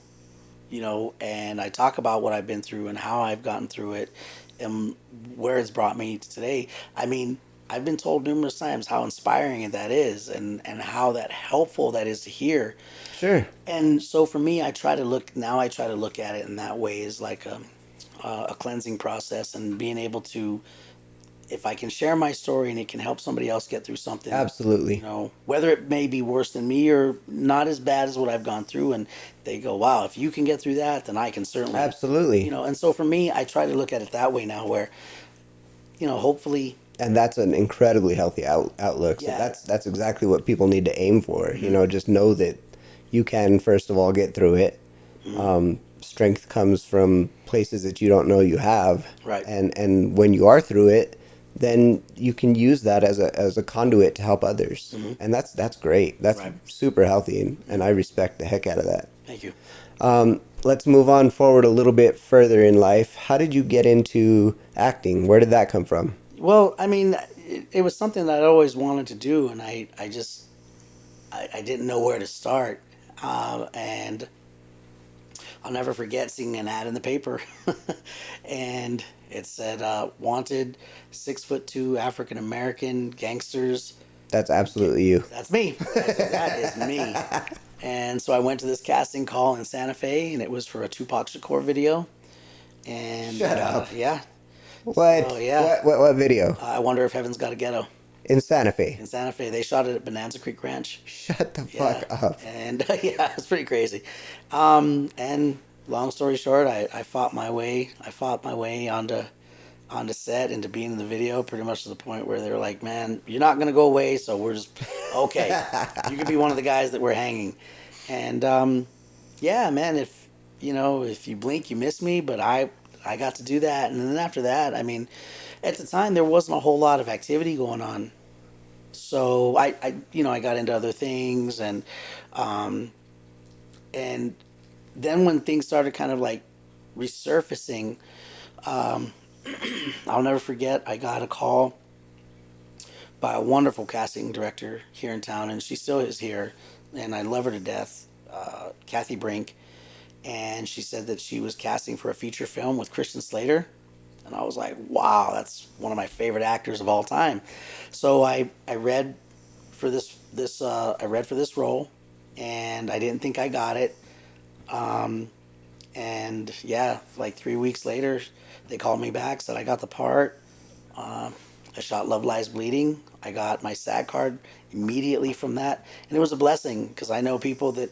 and I talk about what I've been through and how I've gotten through it and where it's brought me to today, I mean, I've been told numerous times how inspiring that is and how that helpful that is to hear. Sure. And so for me, I try to look at it in that way, as like a cleansing process, and being able to, if I can share my story and it can help somebody else get through something. Absolutely. Whether it may be worse than me or not as bad as what I've gone through, and they go, wow, if you can get through that, then I can certainly. Absolutely. And so for me, I try to look at it that way now, where, hopefully. And that's an incredibly healthy outlook. So Yeah. that's exactly what people need to aim for. Mm-hmm. Just know that you can, first of all, get through it. Mm-hmm. Strength comes from places that you don't know you have. Right. And when you are through it, then you can use that as a conduit to help others. Mm-hmm. And that's great. That's right. Super healthy, and I respect the heck out of that. Thank you. Let's move on forward a little bit further in life. How did you get into acting? Where did that come from? Well, I mean, it was something that I always wanted to do, and I didn't know where to start. And I'll never forget seeing an ad in the paper, and it said, wanted 6'2" African American gangsters. That's absolutely you. That's me. That is me. And so I went to this casting call in Santa Fe, and it was for a Tupac Shakur video. And shut up. Yeah. What? So, yeah. What video? I Wonder If Heaven's Got a Ghetto. In Santa Fe. In Santa Fe, they shot it at Bonanza Creek Ranch. Shut the fuck up. And yeah, it's pretty crazy. And long story short, I fought my way onto set, into being in the video, pretty much to the point where they were like, "Man, you're not gonna go away, so we're just okay. You can be one of the guys that we're hanging." And yeah, man, if you blink, you miss me. But I got to do that, and then after that, I mean, at the time there wasn't a whole lot of activity going on. So I got into other things, and then when things started kind of like resurfacing, I'll never forget, I got a call by a wonderful casting director here in town, and she still is here, and I love her to death, Kathy Brink, and she said that she was casting for a feature film with Christian Slater. And I was like, wow, that's one of my favorite actors of all time. So I read for this role, and I didn't think I got it. And yeah, like 3 weeks later, they called me back, said I got the part. I shot Love Lies Bleeding. I got my SAG card immediately from that, and it was a blessing, because I know people that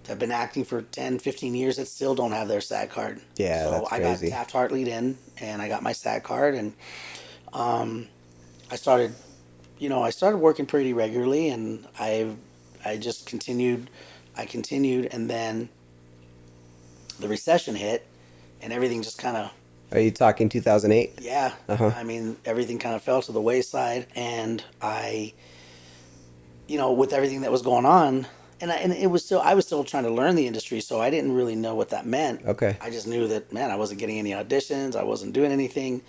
have been acting for 10, 15 years that still don't have their SAG card. Yeah, so that's crazy. I got Taft-Hartley'd in, and I got my SAG card, and I started, I started working pretty regularly, and I just continued. I continued, and then the recession hit, and everything just kind of. Are you talking 2008? Yeah. Uh-huh. I mean, everything kind of fell to the wayside, and with everything that was going on, and I was still trying to learn the industry, so I didn't really know what that meant. Okay. I just knew that, man, I wasn't getting any auditions, I wasn't doing anything.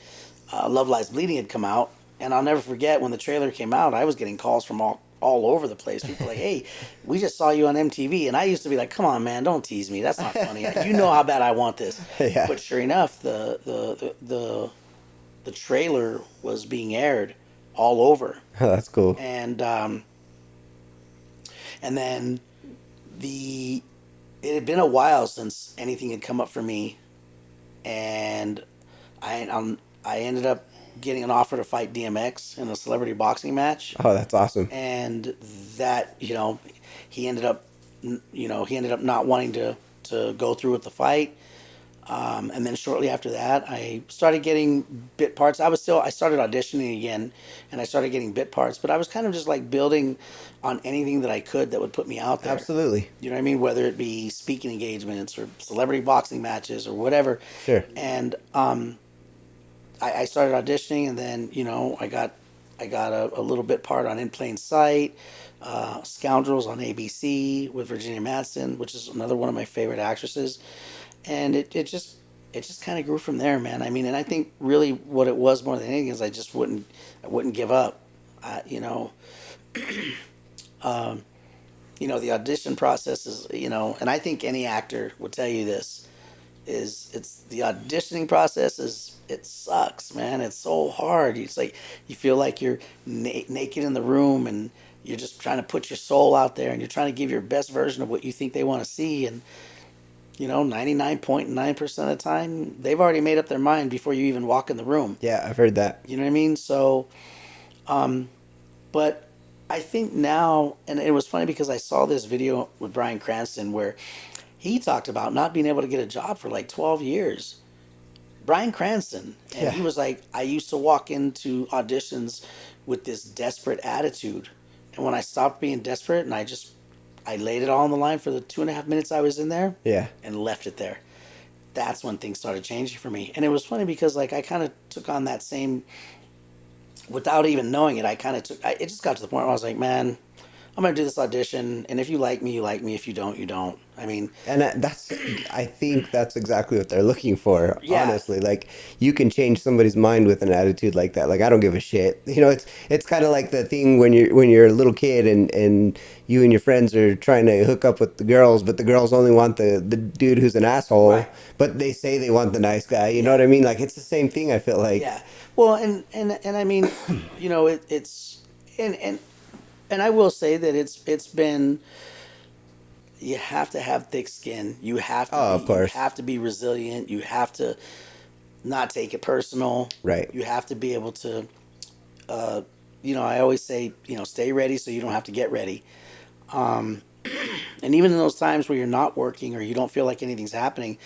Love Lies Bleeding had come out, and I'll never forget when the trailer came out, I was getting calls from all over the place. People like, hey, we just saw you on MTV. And I used to be like, come on, man, don't tease me. That's not funny. You know how bad I want this. Yeah. But sure enough, the trailer was being aired all over. Oh, that's cool. And then it had been a while since anything had come up for me. And I ended up getting an offer to fight DMX in a celebrity boxing match. Oh, that's awesome. And that, he ended up not wanting to go through with the fight. And then shortly after that, I started getting bit parts. I started auditioning again, and I started getting bit parts, but I was kind of just like building on anything that I could that would put me out there. Absolutely. You know what I mean? Whether it be speaking engagements or celebrity boxing matches or whatever. Sure. And, I started auditioning, and then I got a little bit part on In Plain Sight, Scoundrels on ABC with Virginia Madsen, which is another one of my favorite actresses, and it just kind of grew from there, man. I mean, and I think really what it was more than anything is I wouldn't give up, the audition process is, and I think any actor would tell you this. It's the auditioning process it sucks, man. It's so hard. It's like you feel like you're naked in the room, and you're just trying to put your soul out there, and you're trying to give your best version of what you think they want to see. And 99.9% of the time they've already made up their mind before you even walk in the room. Yeah, I've heard that. You know what I mean? So, but I think now, and it was funny because I saw this video with Bryan Cranston where he talked about not being able to get a job for like 12 years. Bryan Cranston. And Yeah. He was like, I used to walk into auditions with this desperate attitude. And when I stopped being desperate and I laid it all on the line for the 2.5 minutes I was in there. Yeah. And left it there. That's when things started changing for me. And it was funny because like I kind of took on that same, without even knowing it, it just got to the point where I was like, man, I'm going to do this audition, and if you like me, you like me. If you don't, you don't. I mean... And I think that's exactly what they're looking for, Yeah. honestly. Like, you can change somebody's mind with an attitude like that. Like, I don't give a shit. It's kind of like the thing when you're a little kid and you and your friends are trying to hook up with the girls, but the girls only want the dude who's an asshole, Right. but they say they want the nice guy. You know what I mean? Like, it's the same thing, I feel like. Yeah. Well, and I mean, it's... And I will say that it's been. You have to have thick skin. You have to. Of course. You have to be resilient. You have to not take it personal. Right. You have to be able to. I always say, stay ready so you don't have to get ready. And even in those times where you're not working or you don't feel like anything's happening,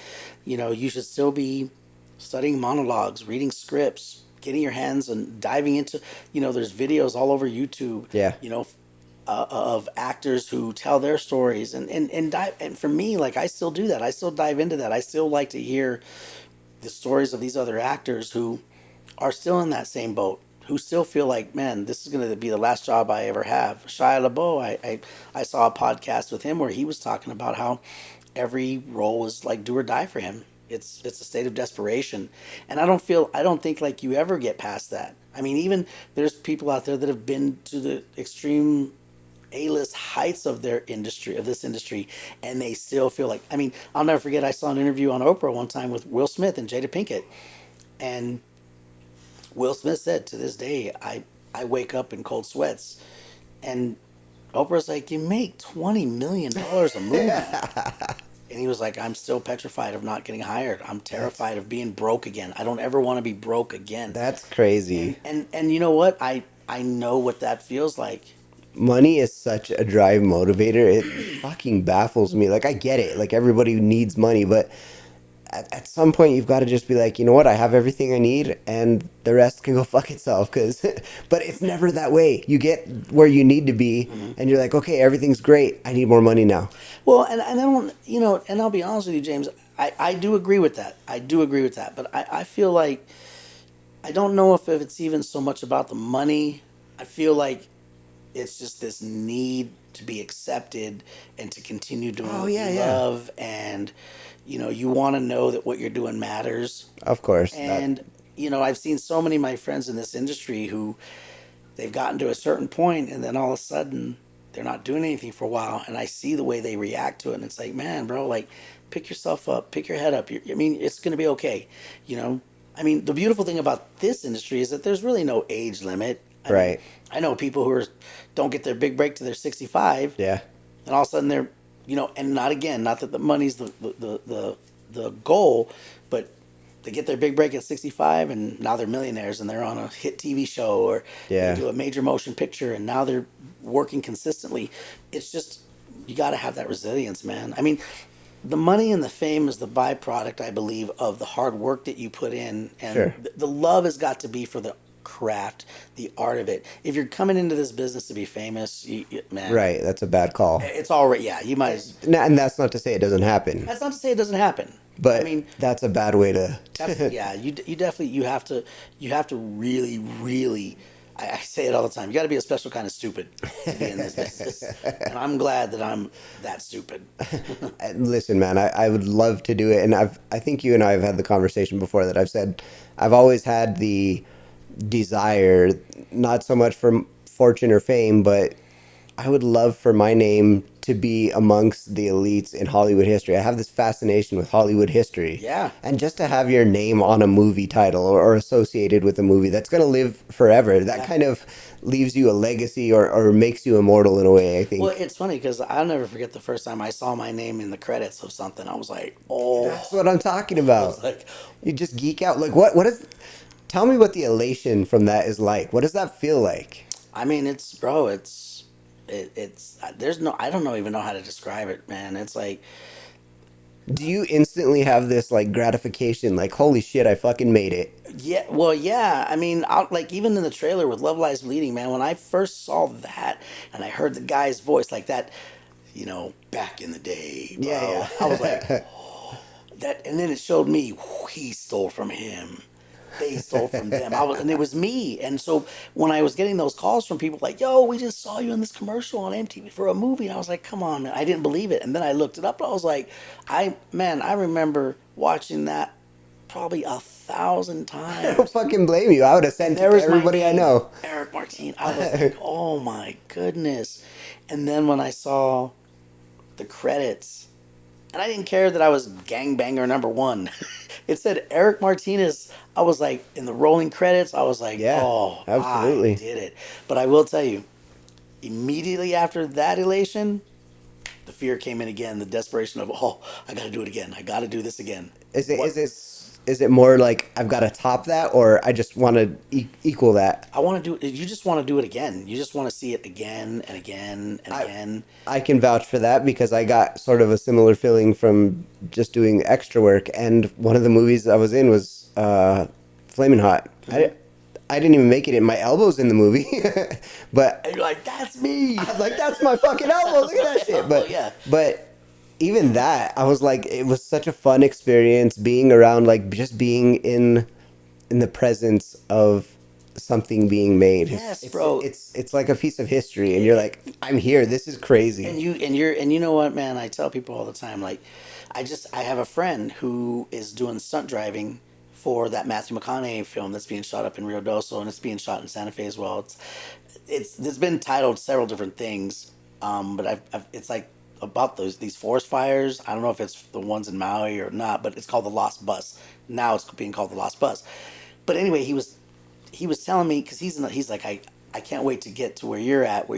you should still be studying monologues, reading scripts, getting your hands and diving into, there's videos all over YouTube, Yeah. Of actors who tell their stories and for me, like I still do that. I still dive into that. I still like to hear the stories of these other actors who are still in that same boat, who still feel like, man, this is going to be the last job I ever have. Shia LaBeouf, I saw a podcast with him where he was talking about how every role was like do or die for him. It's a state of desperation. And I don't think like you ever get past that. I mean, even there's people out there that have been to the extreme A-list heights of this industry, and they still feel like, I mean, I'll never forget, I saw an interview on Oprah one time with Will Smith and Jada Pinkett. And Will Smith said, to this day, I wake up in cold sweats. And Oprah's like, you make $20 million a movie. And he was like, I'm still petrified of not getting hired. I'm terrified of being broke again. I don't ever want to be broke again. That's crazy. And you know what? I know what that feels like. money is such a drive motivator. It fucking baffles me. Like, I get it. Like, everybody needs money, but at some point you've got to just be like, you know what? I have everything I need, and the rest can go fuck itself. But it's never that way. You get where you need to be, and you're like, okay, everything's great. I need more money now. Well, and I don't, and I'll be honest with you, James, I do agree with that. I do agree with that. But I feel like, I don't know if it's even so much about the money. I feel like it's just this need to be accepted and to continue doing what you love. And, you want to know that what you're doing matters. Of course. And, I've seen so many of my friends in this industry who they've gotten to a certain point and then all of a sudden they're not doing anything for a while. And I see the way they react to it. And it's like, man, bro, like, pick yourself up, pick your head up. It's going to be okay. The beautiful thing about this industry is that there's really no age limit. Right. I know people who don't get their big break till they're 65. Yeah. And all of a sudden they're, and not that the money's the goal, but they get their big break at 65 and now they're millionaires and they're on a hit TV show or they do a major motion picture and now they're working consistently. It's just, you got to have that resilience, man. The money and the fame is the byproduct, I believe, of the hard work that you put in. And the love has got to be for the craft, the art of it. If you're coming into this business to be famous, man. Right, that's a bad call. It's already, you might. And that's not to say it doesn't happen. That's not to say it doesn't happen. But that's a bad way to. You definitely, you have to really, really. I say it all the time. You got to be a special kind of stupid to be in this business, and I'm glad that I'm that stupid. Listen, man, I would love to do it, and I think you and I have had the conversation before that I've said I've always had the desire, not so much for fortune or fame, but I would love for my name to be amongst the elites in Hollywood history. I have this fascination with Hollywood history. Yeah. And just to have your name on a movie title or associated with a movie that's going to live forever, that kind of leaves you a legacy or makes you immortal in a way, I think. Well, it's funny because I'll never forget the first time I saw my name in the credits of something. I was like, oh. That's what I'm talking about. I was like, you just geek out. Like, what is... Tell me what the elation from that is like. What does that feel like? It's there's no, I don't even know how to describe it, man. It's like, do you instantly have this like gratification, like, holy shit, I fucking made it? Yeah, well, yeah. Like even in the trailer with Love Lies Bleeding, man, when I first saw that and I heard the guy's voice like that, back in the day, bro, yeah. I was like, oh, that, and then it showed me he stole from him. They stole from them. And it was me. And so when I was getting those calls from people like, yo, we just saw you in this commercial on MTV for a movie. And I was like, come on, man. I didn't believe it. And then I looked it up. And I was like, I remember watching that probably 1,000 times. I don't fucking blame you. I would have sent it to everybody I know. Eric Martinez. I was like, oh my goodness. And then when I saw the credits, and I didn't care that I was gangbanger #1. It said Eric Martinez. I was like, in the rolling credits, I was like, oh, absolutely. I did it. But I will tell you, immediately after that elation, the fear came in again, the desperation of, oh, I got to do it again. I got to do this again. Is it more like I've got to top that, or I just want to equal that? I want to do it. You just want to do it again. You just want to see it again and again and again. I can vouch for that because I got sort of a similar feeling from just doing extra work. And one of the movies I was in was Flamin' Hot. Mm-hmm. I didn't even make it in. My elbow's in the movie, but and you're like, that's me. I'm like, that's my fucking elbow. Look at that shit. But but even that, I was like, it was such a fun experience being around, like just being in the presence of something being made. Yes, bro. It's like a piece of history, and you're like, I'm here. This is crazy. And you know what, man? I tell people all the time, like, I have a friend who is doing stunt driving for that Matthew McConaughey film that's being shot up in Rio Doso, and it's being shot in Santa Fe as well. It's been titled several different things, but it's like about these forest fires. I don't know if it's the ones in Maui or not, but it's called The Lost Bus. Now it's being called The Lost Bus. But anyway, he was telling me, because he's like, I can't wait to get to where you're at.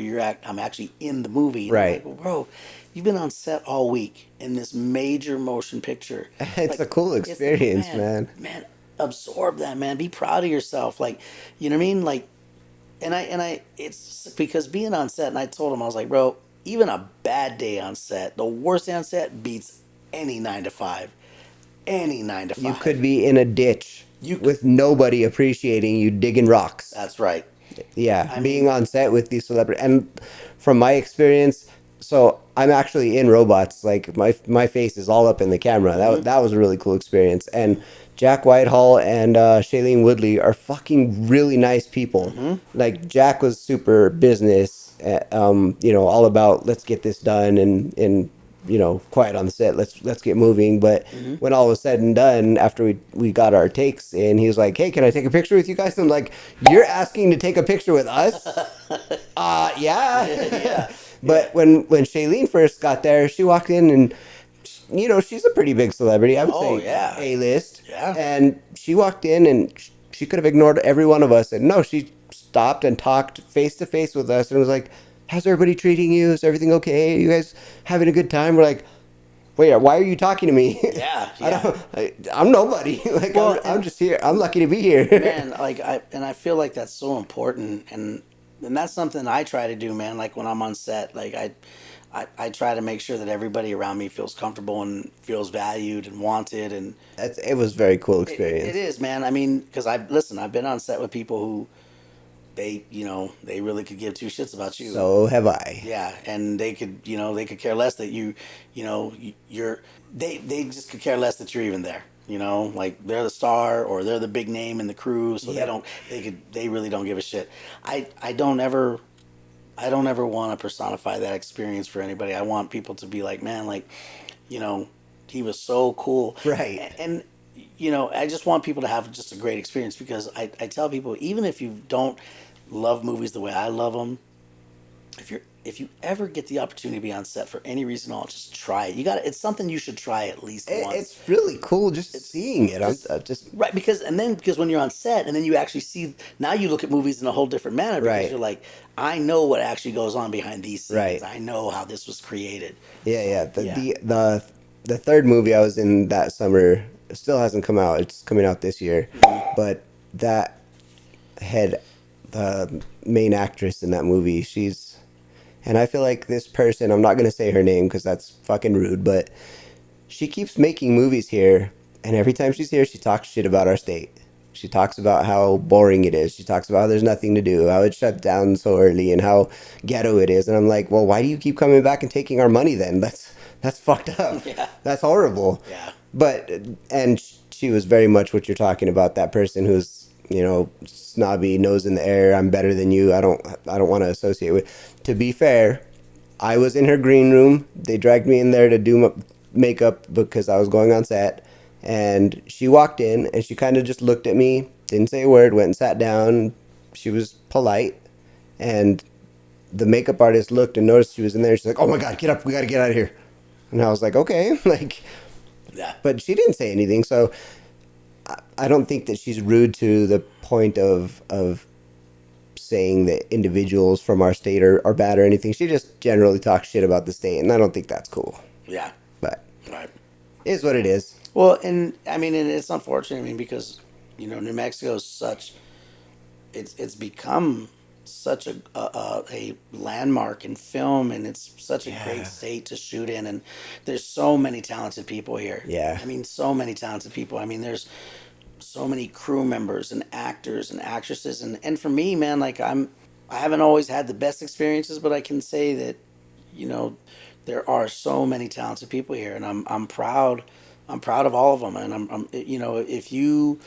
I'm actually in the movie. And right. I'm like, well, bro, you've been on set all week in this major motion picture. It's a cool experience, man. Man, absorb that, man. Be proud of yourself. Like, you know what I mean? Like, it's because being on set, and I told him, I was like, bro, even a bad day on set, the worst day on set beats any 9 to 5. Any 9 to 5. You could be in a ditch You with nobody appreciating you digging rocks. That's right. Yeah, I being mean- on set with these celebrities, and from my experience, so I'm actually in robots. Like my face is all up in the camera. That was a really cool experience. And Jack Whitehall and Shailene Woodley are fucking really nice people. Like Jack was super business, all about let's get this done and quiet on the set. Let's get moving. But when all was said and done, after we got our takes in, he was like, "Hey, can I take a picture with you guys?" And I'm like, "You're asking to take a picture with us?" Yeah. Yeah. But when Shailene first got there, she walked in and she's a pretty big celebrity. I would Oh, say yeah. A-list. Yeah. And she walked in and she could have ignored every one of us. And no, she stopped and talked face to face with us and was like, "How's everybody treating you? Is everything okay? You guys having a good time?" We're like, "Wait, why are you talking to me?" Yeah, yeah. I'm nobody. Like, Well, I'm just here. I'm lucky to be here. Man, like I feel like that's so important, and that's something I try to do, man. Like when I'm on set, like I try to make sure that everybody around me feels comfortable and feels valued and wanted, and It was a very cool it experience. is, man. I mean, because I've been on set with people who they really could give two shits about you. So have I. Yeah, and they could care less that you're they just could care less that you're even there. Like they're the star or they're the big name in the crew, so they really don't give a shit. I don't ever want to personify that experience for anybody. I want people to be like, man, like, he was so cool. Right. And I just want people to have just a great experience because I tell people, even if you don't love movies the way I love them, if you ever get the opportunity to be on set for any reason at all, just try it. It's something you should try at least once. It's really cool just seeing it. I'm just Right, because when you're on set and then you actually see, now you look at movies in a whole different manner because Right. you're like, I know what actually goes on behind these scenes. Right. I know how this was created. yeah. The third movie I was in that summer still hasn't come out. It's coming out this year, but that had the main actress in that movie. And I feel like this person, I'm not going to say her name because that's fucking rude, but she keeps making movies here. And every time she's here, she talks shit about our state. She talks about how boring it is. She talks about how there's nothing to do, how it's shut down so early, and how ghetto it is. And I'm like, well, why do you keep coming back and taking our money then? That's fucked up. Yeah. That's horrible. Yeah. But, and she was very much what you're talking about, that person who's, snobby, nose in the air, I'm better than you, I don't want to associate with. To be fair, I was in her green room. They dragged me in there to do makeup because I was going on set. And she walked in and she kind of just looked at me, didn't say a word, went and sat down. She was polite. And the makeup artist looked and noticed she was in there. She's like, "Oh my God, get up. We got to get out of here." And I was like, okay. Yeah. But she didn't say anything. So I don't think that she's rude to the point of saying that individuals from our state are bad or anything. She just generally talks shit about the state, and I don't think that's cool. Yeah. But Right. it is what it is. Well, and I mean, and it's unfortunate. I mean, because New Mexico is it's become such a landmark in film, and it's such a great state to shoot in, and there's so many talented people here. Yeah. I mean, so many talented people. I mean, there's so many crew members and actors and actresses, and for me, man, like I haven't always had the best experiences, but I can say that there are so many talented people here, and I'm proud. I'm proud of all of them, and I'm if you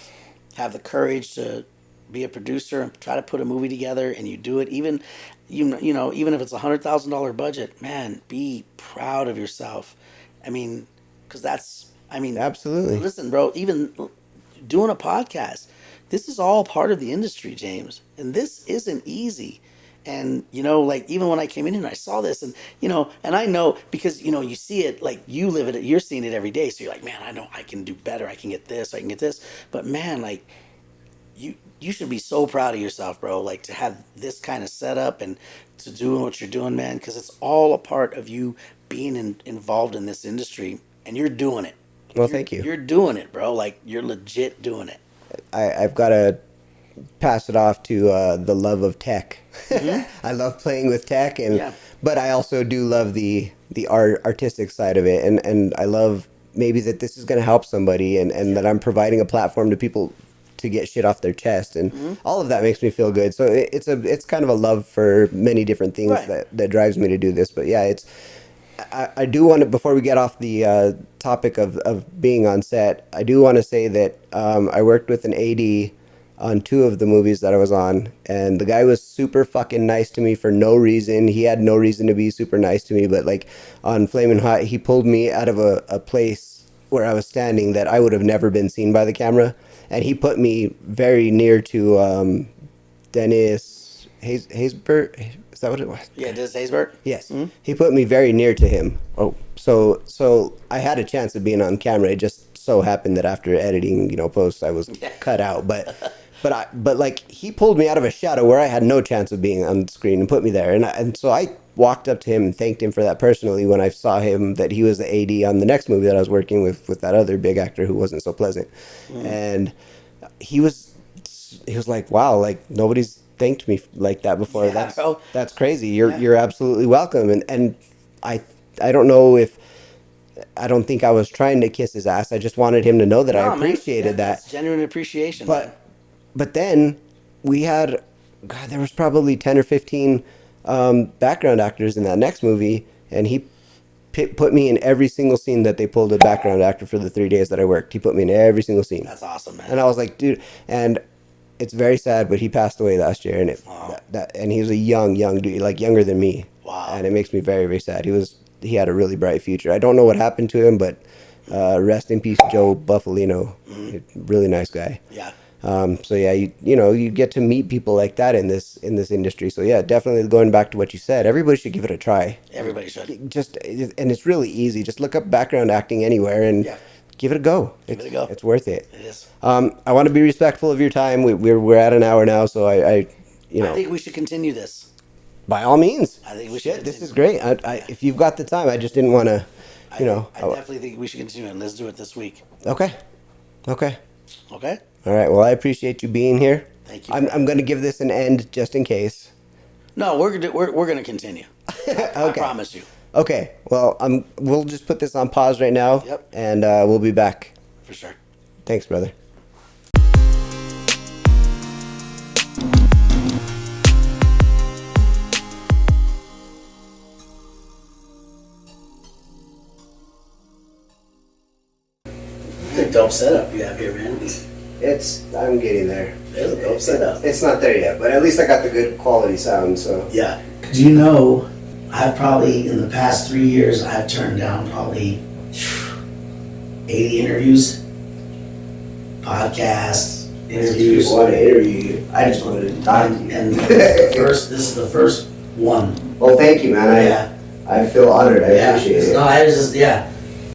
have the courage to be a producer and try to put a movie together and you do it, even even if it's $100,000 budget, man, be proud of yourself. I mean, because Absolutely. listen, bro, even doing a podcast, this is all part of the industry, James, and this isn't easy. And like even when I came in here and I saw this, and and I know because you see it, like you live it, you're seeing it every day, so you're like, man, I know I can do better, I can get this, I can get this. But man, like you should be so proud of yourself, bro, like to have this kind of setup and to doing what you're doing, man, because it's all a part of you being involved in this industry, and you're doing it. Well, thank you. You're doing it, bro. Like you're legit doing it. I've got a pass it off to the love of tech. I love playing with tech, but I also do love the artistic side of it, and I love maybe that this is going to help somebody, and that I'm providing a platform to people to get shit off their chest, and all of that makes me feel good. So it's kind of a love for many different things that drives me to do this. But yeah, I do want to, before we get off the topic of being on set, I do want to say that I worked with an AD on 2 of the movies that I was on, and the guy was super fucking nice to me for no reason. He had no reason to be super nice to me, but like on Flamin' Hot, he pulled me out of a place where I was standing that I would have never been seen by the camera, and he put me very near to Dennis Haysbert. Is that what it was? Yeah, Dennis Haysbert? Yes. He put me very near to him. Oh, so I had a chance of being on camera. It just so happened that after editing, post, I was cut out. But like he pulled me out of a shadow where I had no chance of being on screen and put me there. And so I walked up to him and thanked him for that personally when I saw him that he was the AD on the next movie that I was working with that other big actor who wasn't so pleasant. And he was like, wow, like nobody's thanked me like that before. Yeah, that's crazy. You're absolutely welcome. And I don't know if, I don't think I was trying to kiss his ass. I just wanted him to know that I appreciated that. That's genuine appreciation. But then we had, God, there was probably 10 or 15 background actors in that next movie, and he put me in every single scene that they pulled a background actor for the 3 days that I worked. He put me in every single scene. That's awesome, man. And I was like, dude, and it's very sad, but he passed away last year, and and he was a young dude, like younger than me. Wow. And it makes me very, very sad. He had a really bright future. I don't know what happened to him, but rest in peace, Joe Buffalino. Really nice guy. Yeah. So yeah, you get to meet people like that in this industry. So yeah, definitely going back to what you said, everybody should give it a try. Everybody should. And it's really easy. Just look up background acting anywhere and give it a go. Give it a go. It's worth it. It is. I want to be respectful of your time. We're at an hour now, so I think we should continue this. By all means. I think we should. This is great. If you've got the time, I just didn't want to, I definitely think we should continue, and let's do it this week. Okay. Okay? All right. Well, I appreciate you being here. Thank you. I'm going to give this an end just in case. No, we're gonna continue. I promise you. Okay. Well, we'll just put this on pause right now. Yep. And we'll be back. For sure. Thanks, brother. It's a dope setup you have here, man. I'm getting there. There's a dope setup. It's not there yet, but at least I got the good quality sound, so. Yeah. Do you know, I've probably, in the past 3 years, I've turned down probably 80 interviews, podcasts, interviews. People want to interview you. I just wanted to talk to you. And this is the first one. Well, thank you, man. I feel honored. I appreciate it. No, I was just,